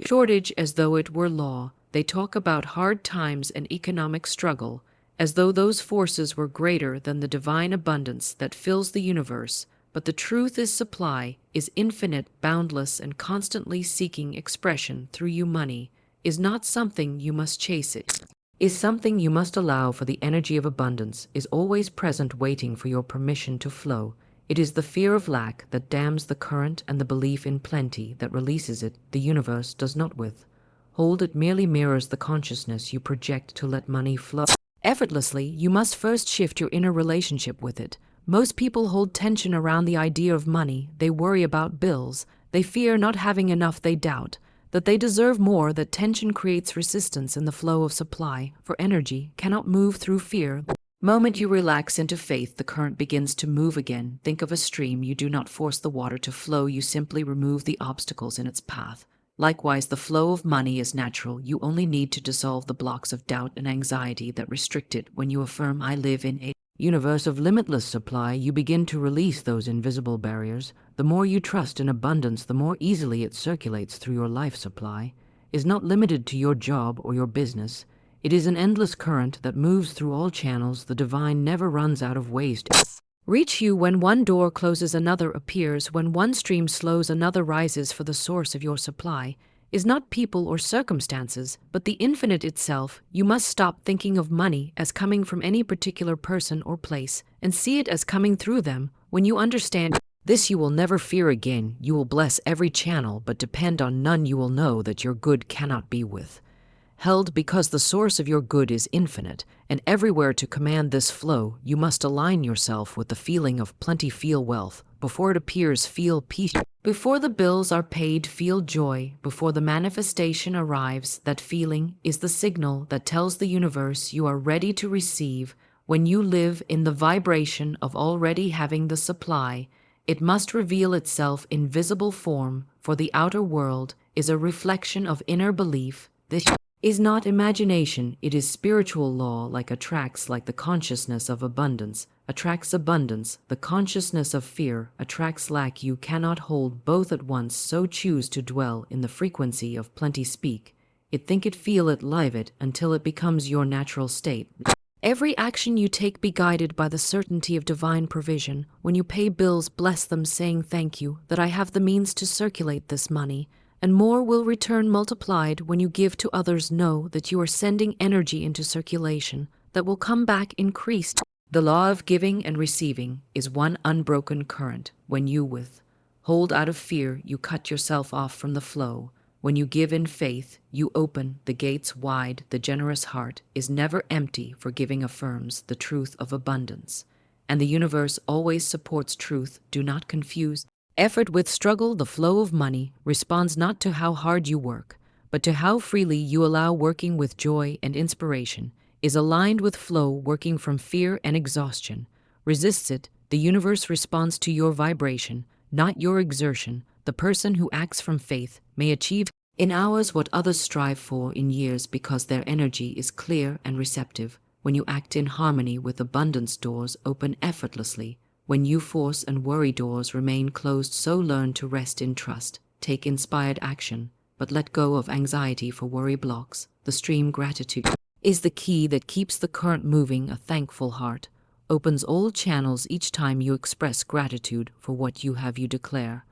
Shortage as though it were law. They talk about hard times and economic struggle, as though those forces were greater than the divine abundance that fills the universe. But the truth is supply is infinite, boundless, and constantly seeking expression through you. Money is not something you must chase, it is something you must allow, for the energy of abundance is always present, waiting for your permission to flow. It is the fear of lack that dams the current and the belief in plenty that releases it. The universe does not withhold, it merely mirrors the consciousness you project to let money flow. Effortlessly, you must first shift your inner relationship with it. Most people hold tension around the idea of money. They worry about bills. They fear not having enough. They doubt that they deserve more. That tension creates resistance in the flow of supply, for energy cannot move through fear. The moment you relax into faith, the current begins to move again. Think of a stream. You do not force the water to flow, you simply remove the obstacles in its path. Likewise, the flow of money is natural. You only need to dissolve the blocks of doubt and anxiety that restrict it. When you affirm, I live in a universe of limitless supply, you begin to release those invisible barriers. The more you trust in abundance, the more easily it circulates through your life. Supply is not limited to your job or your business. It is an endless current that moves through all channels. The divine never runs out of ways to reach you. When one door closes, another appears. When one stream slows, another rises. For the source of your supply is not people or circumstances, but the infinite itself. You must stop thinking of money as coming from any particular person or place, and see it as coming through them. When you understand this, you will never fear again. You will bless every channel, but depend on none. You will know that your good cannot be withheld, because the source of your good is infinite, and everywhere. To command this flow, you must align yourself with the feeling of plenty. Feel wealth before it appears. Feel peace before the bills are paid. Feel joy before the manifestation arrives. That feeling is the signal that tells the universe you are ready to receive. When you live in the vibration of already having the supply, it must reveal itself in visible form, for the outer world is a reflection of inner belief. This is not imagination, it is spiritual law. Like attracts, like the consciousness of abundance attracts abundance, the consciousness of fear attracts lack. You cannot hold both at once, so choose to dwell in the frequency of plenty. Speak it, think it, feel it, live it, until it becomes your natural state. Every action you take be guided by the certainty of divine provision. When you pay bills, bless them, saying, thank you that I have the means to circulate this money, and more will return multiplied. When you give to others, know that you are sending energy into circulation that will come back increased. The law of giving and receiving is one unbroken current. When you withhold out of fear, you cut yourself off from the flow. When you give in faith, you open the gates wide. The generous heart is never empty, for giving affirms the truth of abundance, and the universe always supports truth. Do not confuse effort with struggle. The flow of money responds not to how hard you work, but to how freely you allow. Working with joy and inspiration is aligned with flow. Working from fear and exhaustion resists it. The universe responds to your vibration, not your exertion. The person who acts from faith may achieve in hours what others strive for in years, because their energy is clear and receptive. When you act in harmony with abundance, doors open effortlessly. When you force and worry, doors remain closed. So learn to rest in trust. Take inspired action, but let go of anxiety, for worry blocks the stream. Gratitude is the key that keeps the current moving. A thankful heart opens all channels. Each time you express gratitude for what you have, you declare,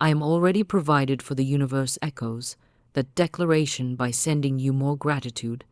I am already provided. For the universe echoes that declaration by sending you more gratitude,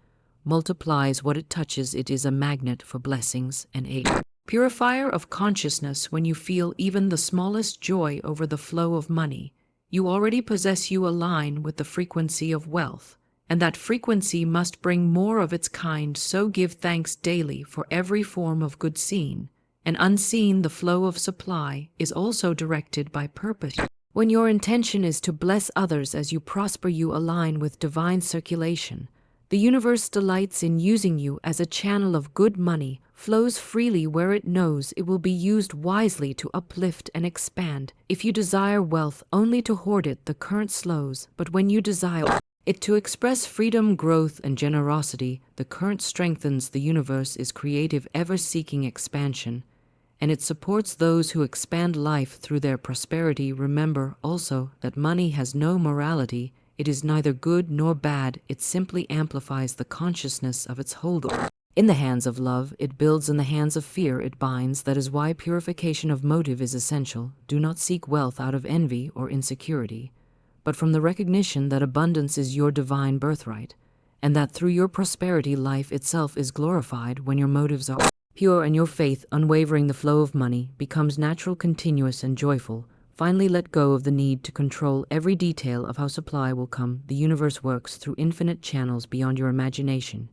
multiplies what it touches. It is a magnet for blessings and aid. Purifier of consciousness. When you feel even the smallest joy over the flow of money you already possess, you align with the frequency of wealth, and that frequency must bring more of its kind. So give thanks daily for every form of good seen and unseen. The flow of supply is also directed by purpose. When your intention is to bless others as you prosper, you align with divine circulation. The universe delights in using you as a channel of good. Money flows freely where it knows it will be used wisely to uplift and expand. If you desire wealth only to hoard it, the current slows. But when you desire it to express freedom, growth, and generosity, the current strengthens. The universe is creative, ever seeking expansion, and it supports those who expand life through their prosperity. Remember also that money has no morality. It is neither good nor bad. It simply amplifies the consciousness of its holder. In the hands of love, it builds. In the hands of fear, it binds. That is why purification of motive is essential. Do not seek wealth out of envy or insecurity, but from the recognition that abundance is your divine birthright, and that through your prosperity life itself is glorified. When your motives are pure and your faith unwavering, the flow of money becomes natural, continuous, and joyful. Finally, let go of the need to control every detail of how supply will come. The universe works through infinite channels beyond your imagination.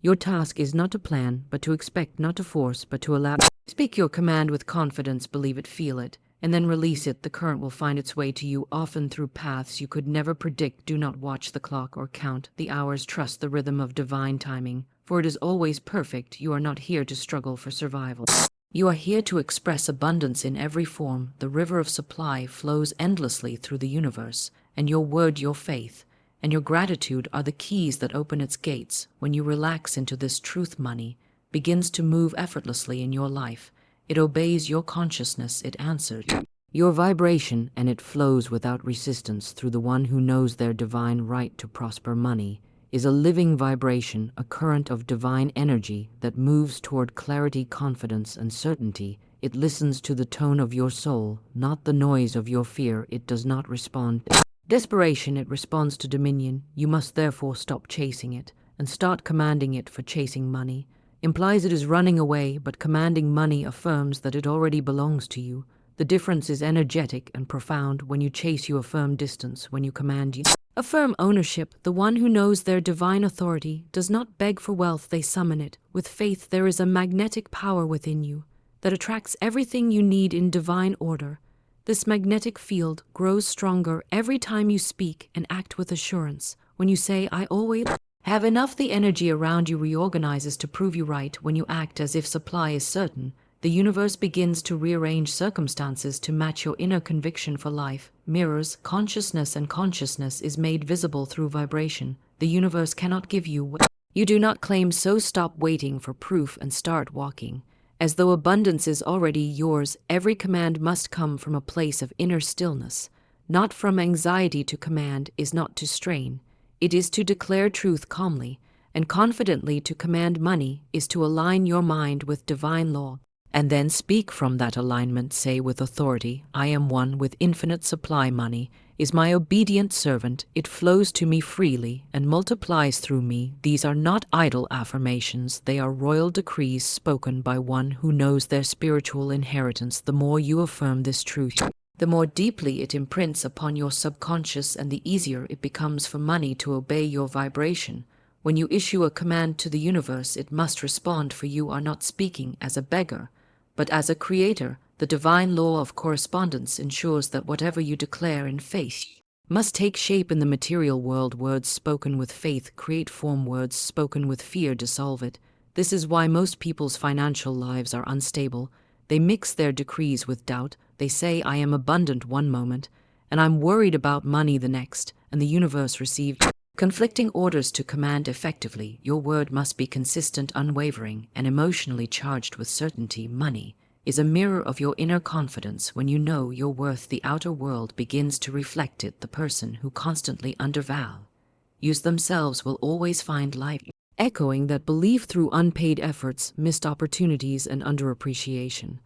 Your task is not to plan, but to expect, not to force, but to allow. Speak your command with confidence, believe it, feel it, and then release it. The current will find its way to you, often through paths you could never predict. Do not watch the clock or count the hours. Trust the rhythm of divine timing, for it is always perfect. You are not here to struggle for survival. You are here to express abundance in every form. The river of supply flows endlessly through the universe, and your word, your faith, and your gratitude are the keys that open its gates. When you relax into this truth, money begins to move effortlessly in your life. It obeys your consciousness, it answers your vibration, and it flows without resistance through the one who knows their divine right to prosper. Money is a living vibration, a current of divine energy that moves toward clarity, confidence, and certainty. It listens to the tone of your soul, not the noise of your fear. It does not respond to desperation, it responds to dominion. You must therefore stop chasing it and start commanding it. For chasing money implies it is running away, but commanding money affirms that it already belongs to you. The difference is energetic and profound. When you chase, you affirm distance. When you command, you affirm ownership. The one who knows their divine authority does not beg for wealth, they summon it. With faith, there is a magnetic power within you that attracts everything you need in divine order. This magnetic field grows stronger every time you speak and act with assurance. When you say, I always have enough, the energy around you reorganizes to prove you right. When you act as if supply is certain, the universe begins to rearrange circumstances to match your inner conviction. For life mirrors consciousness, and consciousness is made visible through vibration. The universe cannot give you what you do not claim, so stop waiting for proof and start walking as though abundance is already yours. Every command must come from a place of inner stillness, not from anxiety. To command is not to strain, it is to declare truth calmly and confidently. To command money is to align your mind with divine law, and then speak from that alignment. Say with authority, I am one with infinite supply. Money is my obedient servant. It flows to me freely and multiplies through me. These are not idle affirmations. They are royal decrees spoken by one who knows their spiritual inheritance. The more you affirm this truth, the more deeply it imprints upon your subconscious, and the easier it becomes for money to obey your vibration. When you issue a command to the universe, it must respond, for you are not speaking as a beggar, but as a creator. The divine law of correspondence ensures that whatever you declare in faith must take shape in the material world. Words spoken with faith create form. Words spoken with fear dissolve it. This is why most people's financial lives are unstable. They mix their decrees with doubt. They say, I am abundant one moment, and I'm worried about money the next, and the universe receives conflicting orders. To command effectively, your word must be consistent, unwavering, and emotionally charged with certainty. Money is a mirror of your inner confidence. When you know your worth, the outer world begins to reflect it. The person who constantly undervalues themselves will always find life echoing that belief through unpaid efforts, missed opportunities, and underappreciation.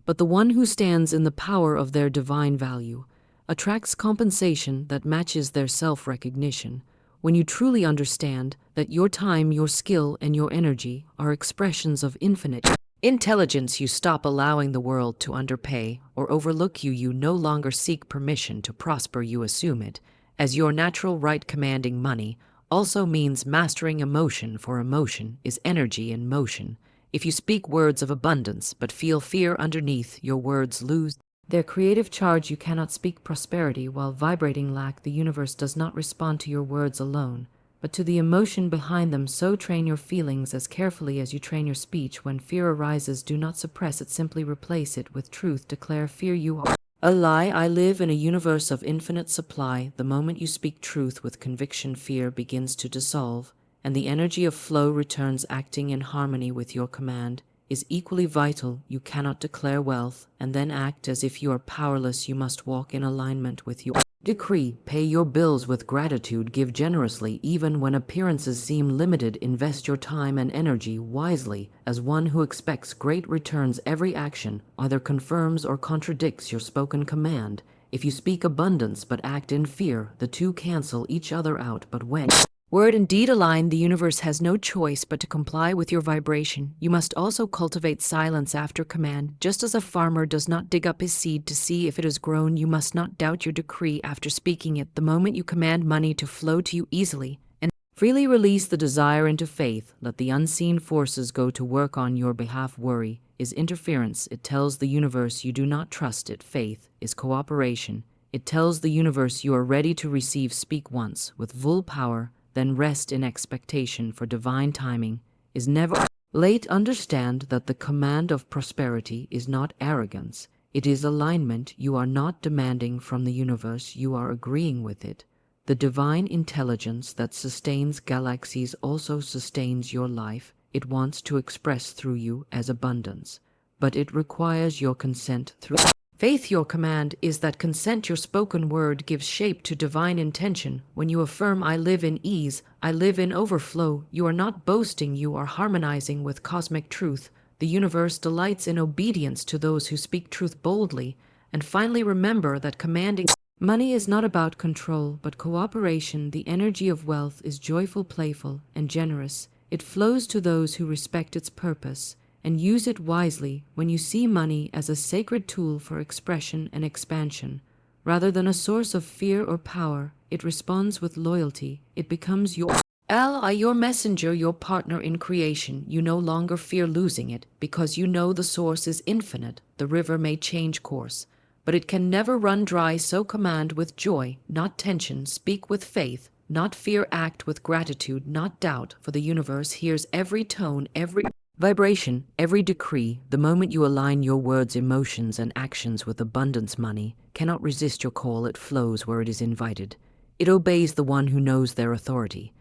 But the one who stands in the power of their divine value attracts compensation that matches their self-recognition. When you truly understand that your time, your skill, and your energy are expressions of infinite intelligence, you stop allowing the world to underpay or overlook you. You no longer seek permission to prosper, you assume it as your natural right. Commanding money also means mastering emotion, for emotion is energy in motion. If you speak words of abundance but feel fear underneath, your words lose their creative charge. You cannot speak prosperity while vibrating lack. The universe does not respond to your words alone, but to the emotion behind them. So train your feelings as carefully as you train your speech. When fear arises, do not suppress it, simply replace it with truth. Declare, fear, you are a lie. I live in a universe of infinite supply. The moment you speak truth with conviction, fear begins to dissolve, and the energy of flow returns, acting in harmony with your command. is equally vital. You cannot declare wealth and then act as if you are powerless. You must walk in alignment with your decree. Pay your bills with gratitude. Give generously even when appearances seem limited. Invest your time and energy wisely. As one who expects great returns, every action either confirms or contradicts your spoken command. If you speak abundance but act in fear, the two cancel each other out. But when word and deed align, the universe has no choice but to comply with your vibration. You must also cultivate silence after command. Just as a farmer does not dig up his seed to see if it has grown, you must not doubt your decree after speaking it. The moment you command money to flow to you easily and freely, release the desire into faith. Let the unseen forces go to work on your behalf. Worry is interference. It tells the universe you do not trust it. Faith is cooperation. It tells the universe you are ready to receive. Speak once with full power, then rest in expectation, for divine timing is never late. Understand that the command of prosperity is not arrogance. It is alignment. You are not demanding from the universe, you are agreeing with it. The divine intelligence that sustains galaxies also sustains your life. It wants to express through you as abundance, but it requires your consent through faith. Your command is that consent. Your spoken word gives shape to divine intention. When you affirm, I live in ease, I live in overflow, you are not boasting, you are harmonizing with cosmic truth. The universe delights in obedience to those who speak truth boldly. And finally, remember that commanding money is not about control, but cooperation. The energy of wealth is joyful, playful, and generous. It flows to those who respect its purpose and use it wisely. When you see money as a sacred tool for expression and expansion, rather than a source of fear or power, it responds with loyalty. It becomes your ally, your messenger, your partner in creation. You no longer fear losing it because you know the source is infinite. The river may change course, but it can never run dry. So command with joy, not tension. Speak with faith, not fear. Act with gratitude, not doubt, for the universe hears every tone, every vibration, every decree. The moment you align your words, emotions, and actions with abundance, money cannot resist your call. It flows where it is invited. It obeys the one who knows their authority.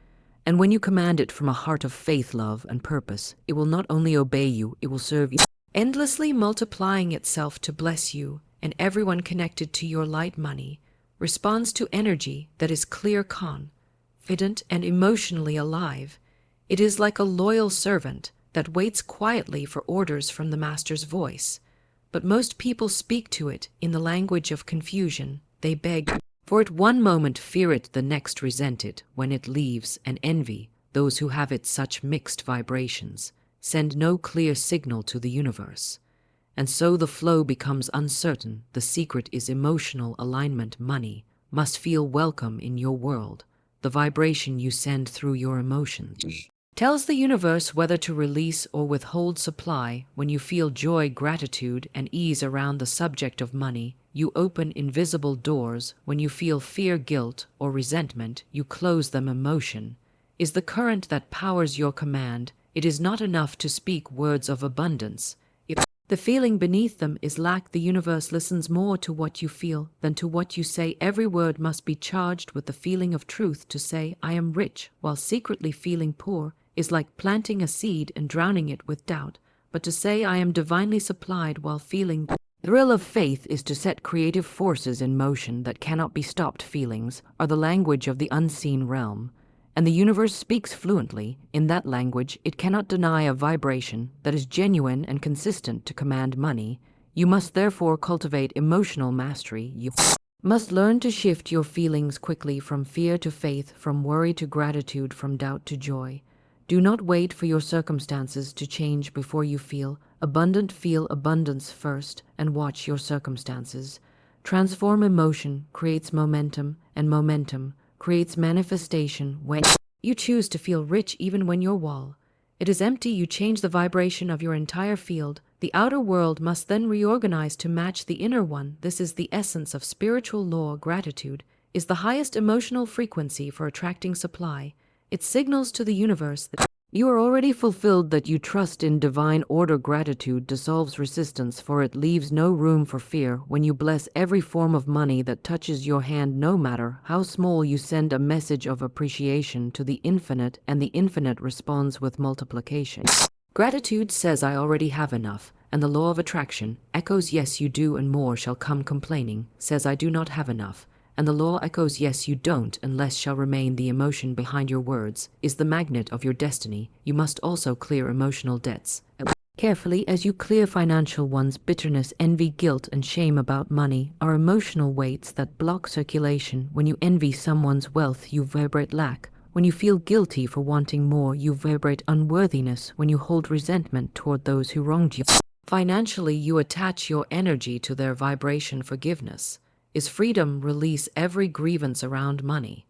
And when you command it from a heart of faith, love, and purpose, it will not only obey you, it will serve you, endlessly multiplying itself to bless you and everyone connected to your light. Money responds to energy that is clear, confident, and emotionally alive. It is like a loyal servant that waits quietly for orders from the master's voice. But most people speak to it in the language of confusion. They beg for it one moment, fear it the next, resent it when it leaves, and envy those who have it. Such mixed vibrations send no clear signal to the universe, and so the flow becomes uncertain. The secret is emotional alignment. Money must feel welcome in your world. The vibration you send through your emotions tells the universe whether to release or withhold supply. When you feel joy, gratitude, and ease around the subject of money, you open invisible doors. When you feel fear, guilt, or resentment, you close them. Emotion is the current that powers your command. It is not enough to speak words of abundance. If the feeling beneath them is lack, the universe listens more to what you feel than to what you say. Every word must be charged with the feeling of truth. To say, I am rich, while secretly feeling poor, is like planting a seed and drowning it with doubt. But to say, I am divinely supplied, while feeling the thrill of faith, is to set creative forces in motion that cannot be stopped. Feelings are the language of the unseen realm, and the universe speaks fluently in that language. It cannot deny a vibration that is genuine and consistent. To command money, you must therefore cultivate emotional mastery. You must learn to shift your feelings quickly, from fear to faith, from worry to gratitude, from doubt to joy. Do not wait for your circumstances to change before you feel abundant. Feel abundance first and watch your circumstances transform. Emotion creates momentum, and momentum creates manifestation. When you choose to feel rich even when your wall it is empty, you change the vibration of your entire field. The outer world must then reorganize to match the inner one. This is the essence of spiritual law. Gratitude is the highest emotional frequency for attracting supply. It signals to the universe that you are already fulfilled, that you trust in divine order. Gratitude dissolves resistance, for it leaves no room for fear. When you bless every form of money that touches your hand, no matter how small, you send a message of appreciation to the infinite, and the infinite responds with multiplication. Gratitude says I already have enough, and the law of attraction echoes yes you do and more shall come. Complaining says I do not have enough, and the law echoes yes you don't and less shall remain. The emotion behind your words is the magnet of your destiny. You must also clear emotional debts carefully as you clear financial ones. Bitterness, envy, guilt, and shame about money are emotional weights that block circulation. When you envy someone's wealth, you vibrate lack. When you feel guilty for wanting more, you vibrate unworthiness. When you hold resentment toward those who wronged you financially, you attach your energy to their vibration. Forgiveness is freedom. Release every grievance around money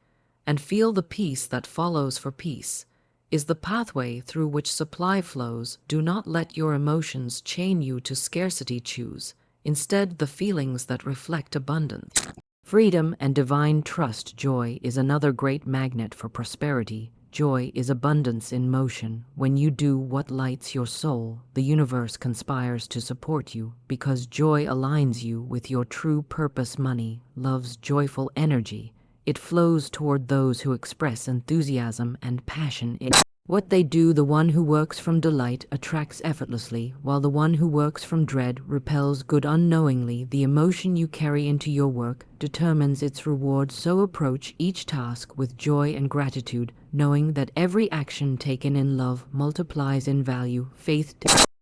and feel the peace that follows. For peace is the pathway through which supply flows. Do not let your emotions chain you to scarcity. Choose instead the feelings that reflect abundance, freedom, and divine trust. Joy is another great magnet for prosperity. Joy is abundance in motion. When you do what lights your soul, the universe conspires to support you because joy aligns you with your true purpose. Money loves joyful energy. It flows toward those who express enthusiasm and passion in what they do. The one who works from delight attracts effortlessly, while the one who works from dread repels good unknowingly. The emotion you carry into your work determines its reward, so approach each task with joy and gratitude, knowing that every action taken in love multiplies in value. Faith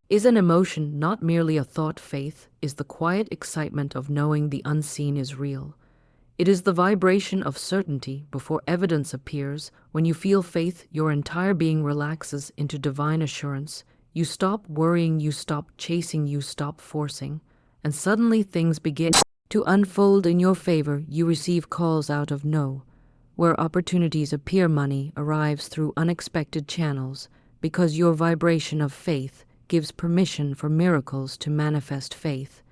is an emotion, not merely a thought. Faith is the quiet excitement of knowing the unseen is real. It is the vibration of certainty before evidence appears. When you feel faith, your entire being relaxes into divine assurance. You stop worrying, you stop chasing, you stop forcing, and suddenly things begin to unfold in your favor. You receive calls out of no, where opportunities appear. Money arrives through unexpected channels because your vibration of faith gives permission for miracles to manifest. Faith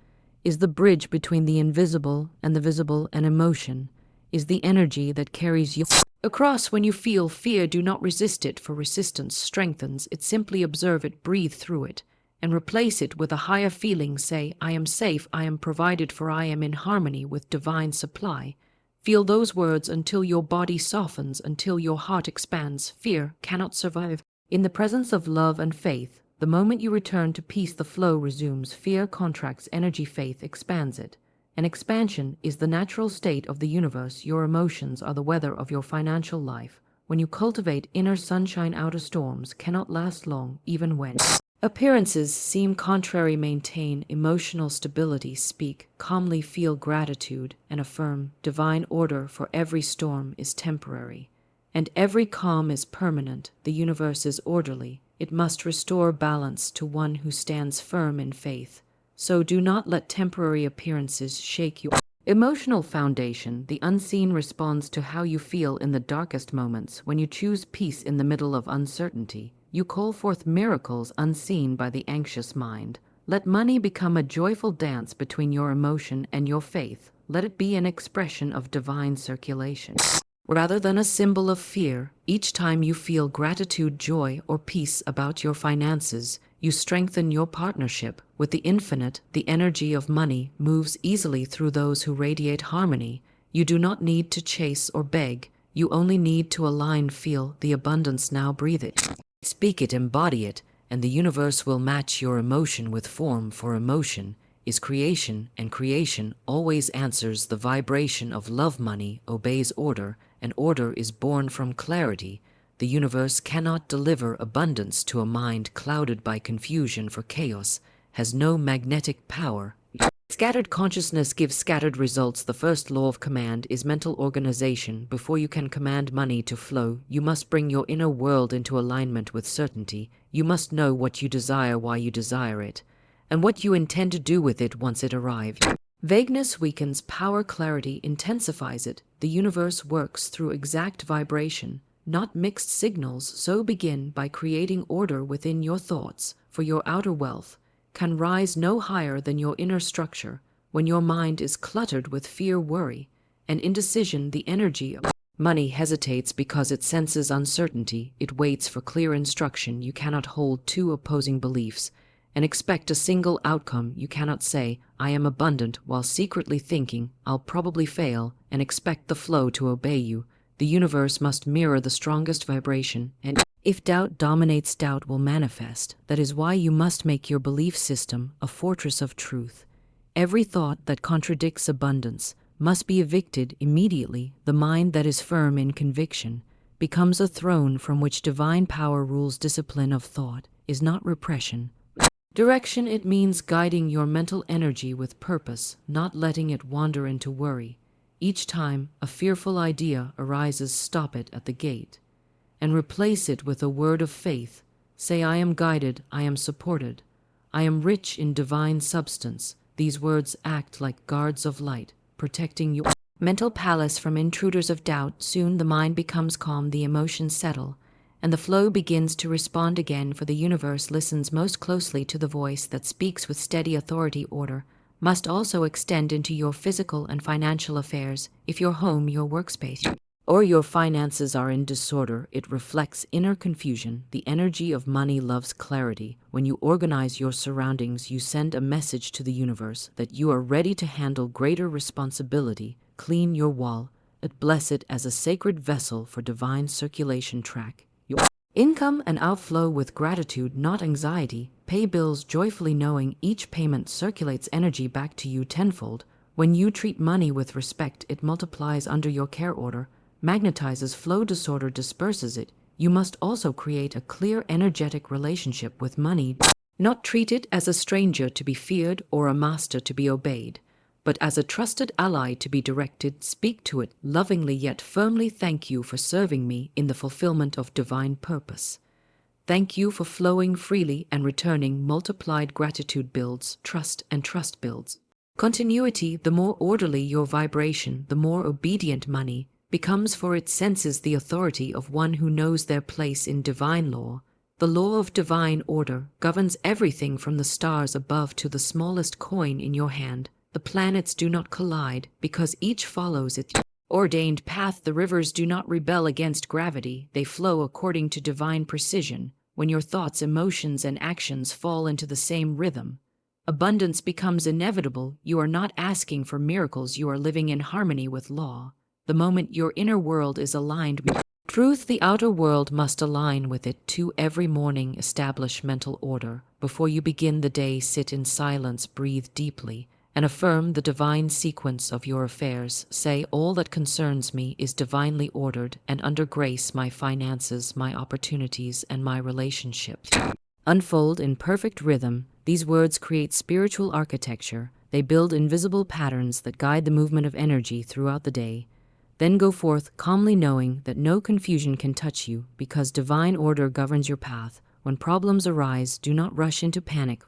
is the bridge between the invisible and the visible, and emotion is the energy that carries you across. When you feel fear, do not resist it, for resistance strengthens it. Simply observe it, breathe through it, and replace it with a higher feeling. Say, I am safe, I am provided for, I am in harmony with divine supply. Feel those words until your body softens, until your heart expands. Fear cannot survive in the presence of love and faith. The moment you return to peace, the flow resumes. Fear contracts energy, faith expands it. And expansion is the natural state of the universe. Your emotions are the weather of your financial life. When you cultivate inner sunshine, outer storms cannot last long. Even when appearances seem contrary, maintain emotional stability. Speak calmly, feel gratitude, and affirm divine order, for every storm is temporary, and every calm is permanent. The universe is orderly. It must restore balance to one who stands firm in faith. So do not let temporary appearances shake your emotional foundation. The unseen responds to how you feel in the darkest moments. When you choose peace in the middle of uncertainty, you call forth miracles unseen by the anxious mind. Let money become a joyful dance between your emotion and your faith. Let it be an expression of divine circulation rather than a symbol of fear. Each time you feel gratitude, joy, or peace about your finances, you strengthen your partnership with the infinite. The energy of money moves easily through those who radiate harmony. You do not need to chase or beg. You only need to align. Feel the abundance now. Breathe it, speak it, embody it, and the universe will match your emotion with form. For emotion is creation, and creation always answers the vibration of love. Money obeys order, and order is born from clarity. The universe cannot deliver abundance to a mind clouded by confusion, for chaos has no magnetic power. Scattered consciousness gives scattered results. The first law of command is mental organization. Before you can command money to flow, you must bring your inner world into alignment with certainty. You must know what you desire, why you desire it, and what you intend to do with it once it arrives. Vagueness weakens power, clarity intensifies it. The universe works through exact vibration, not mixed signals. So begin by creating order within your thoughts, for your outer wealth can rise no higher than your inner structure. When your mind is cluttered with fear, worry, and indecision, the energy of money hesitates because it senses uncertainty. It waits for clear instruction. You cannot hold two opposing beliefs and expect a single outcome. You cannot say, I am abundant, while secretly thinking, I'll probably fail, and expect the flow to obey you. The universe must mirror the strongest vibration, and If doubt dominates, doubt will manifest. That is why you must make your belief system a fortress of truth. Every thought that contradicts abundance must be evicted immediately. The mind that is firm in conviction becomes a throne from which divine power rules. Discipline of thought is not repression. Direction, it means guiding your mental energy with purpose, not letting it wander into worry. Each time a fearful idea arises, stop it at the gate and replace it with a word of faith. Say, I am guided, I am supported, I am rich in divine substance. These words act like guards of light, protecting your mental palace from intruders of doubt. Soon the mind becomes calm, the emotions settle, and the flow begins to respond again, for the universe listens most closely to the voice that speaks with steady authority. Order must also extend into your physical and financial affairs. If your home, your workspace, or your finances are in disorder, it reflects inner confusion. The energy of money loves clarity. When you organize your surroundings, you send a message to the universe that you are ready to handle greater responsibility. Clean your wall, bless it as a sacred vessel for divine circulation. Track your income and outflow with gratitude, not anxiety. Pay bills joyfully, knowing each payment circulates energy back to you tenfold. When you treat money with respect, it multiplies under your care. Order magnetizes flow, disorder disperses it. You must also create a clear, energetic relationship with money. Not treat it as a stranger to be feared or a master to be obeyed, but as a trusted ally to be directed. Speak to it lovingly yet firmly. Thank you for serving me in the fulfillment of divine purpose. Thank you for flowing freely and returning multiplied. Gratitude builds trust, and trust builds continuity. The more orderly your vibration, the more obedient money becomes, for it senses the authority of one who knows their place in divine law. The law of divine order governs everything from the stars above to the smallest coin in your hand. The planets do not collide because each follows its ordained path. The rivers do not rebel against gravity. They flow according to divine precision. When your thoughts, emotions, and actions fall into the same rhythm, abundance becomes inevitable. You are not asking for miracles, you are living in harmony with law. The moment your inner world is aligned with truth, the outer world must align with it too. Every morning, establish mental order. Before you begin the day, sit in silence, breathe deeply, and affirm the divine sequence of your affairs. Say, all that concerns me is divinely ordered and under grace. My finances, my opportunities, and my relationships unfold in perfect rhythm. These words create spiritual architecture. They build invisible patterns that guide the movement of energy throughout the day. Then go forth calmly, knowing that no confusion can touch you, because divine order governs your path. When problems arise, do not rush into panic.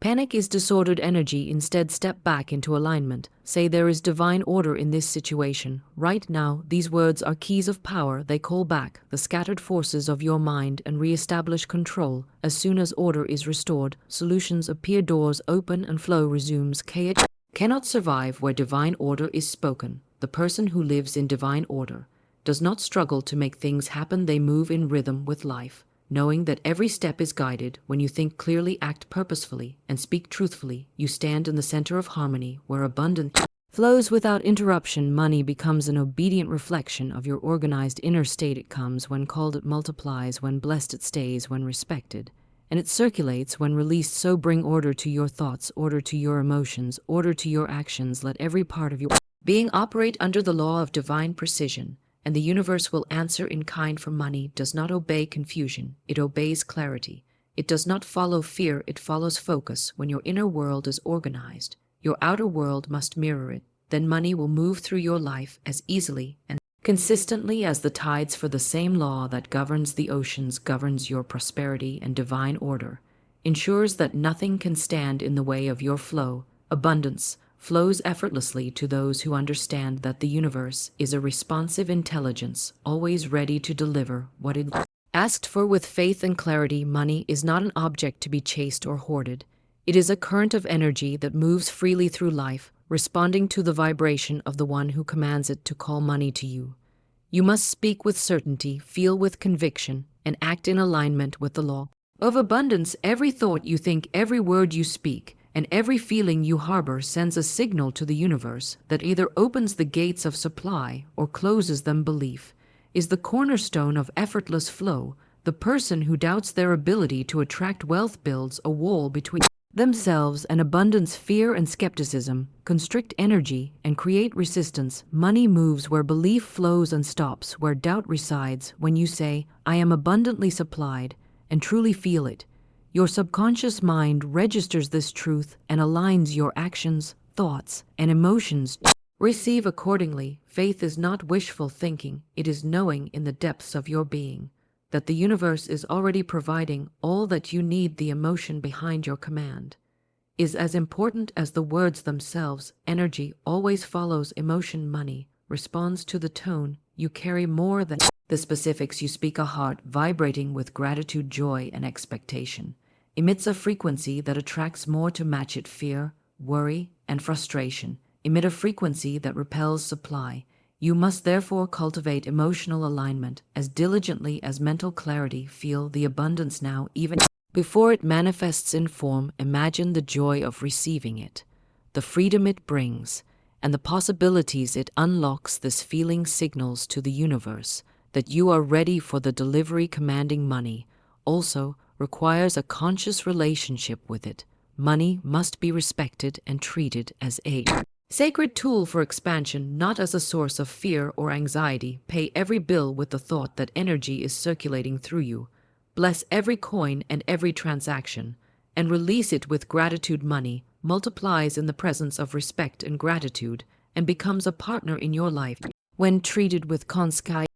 Panic is disordered energy. Instead, step back into alignment. Say, there is divine order in this situation right now. These words are keys of power. They call back the scattered forces of your mind and re-establish control. As soon as order is restored, solutions appear, doors open, and flow resumes. Chaos cannot survive where divine order is spoken. The person who lives in divine order does not struggle to make things happen. They move in rhythm with life, knowing that every step is guided. When you think clearly, act purposefully, and speak truthfully, you stand in the center of harmony, where abundance flows without interruption. Money becomes an obedient reflection of your organized inner state. It comes when called, it multiplies when blessed, it stays when respected, and it circulates when released. So bring order to your thoughts, order to your emotions, order to your actions. Let every part of your being operate under the law of divine precision, and the universe will answer in kind. For money does not obey confusion, it obeys clarity. It does not follow fear, it follows focus. When your inner world is organized, your outer world must mirror it. Then money will move through your life as easily and consistently as the tides, for the same law that governs the oceans governs your prosperity, and divine order ensures that nothing can stand in the way of your flow. Abundance flows effortlessly to those who understand that the universe is a responsive intelligence, always ready to deliver what it asked for with faith and clarity. Money is not an object to be chased or hoarded. It is a current of energy that moves freely through life, responding to the vibration of the one who commands it to call money to you. You must speak with certainty, feel with conviction, and act in alignment with the law of abundance. Every thought you think, every word you speak, and every feeling you harbor sends a signal to the universe that either opens the gates of supply or closes them. Belief is the cornerstone of effortless flow. The The person who doubts their ability to attract wealth builds a wall between themselves and abundance. Fear and skepticism constrict energy and create resistance. Money moves where belief flows and stops where doubt resides. When you say, "I am abundantly supplied," and truly feel it, your subconscious mind registers this truth and aligns your actions, thoughts, and emotions. Receive accordingly. Faith is not wishful thinking, it is knowing in the depths of your being that the universe is already providing all that you need. The emotion behind your command is as important as the words themselves. Energy always follows emotion. Money responds to the tone you carry more than the specifics you speak. A heart vibrating with gratitude, joy, and expectation emits a frequency that attracts more to match it. Fear, worry, and frustration emit a frequency that repels supply. You must therefore cultivate emotional alignment as diligently as mental clarity. Feel the abundance now, even before it manifests in form. Imagine the joy of receiving it, the freedom it brings, and the possibilities it unlocks. This feeling signals to the universe that you are ready for the delivery. Commanding money also requires a conscious relationship with it. Money must be respected and treated as a sacred tool for expansion, not as a source of fear or anxiety. Pay every bill with the thought that energy is circulating through you. Bless every coin and every transaction, and release it with gratitude. Money multiplies in the presence of respect and gratitude and becomes a partner in your life when treated with conscience.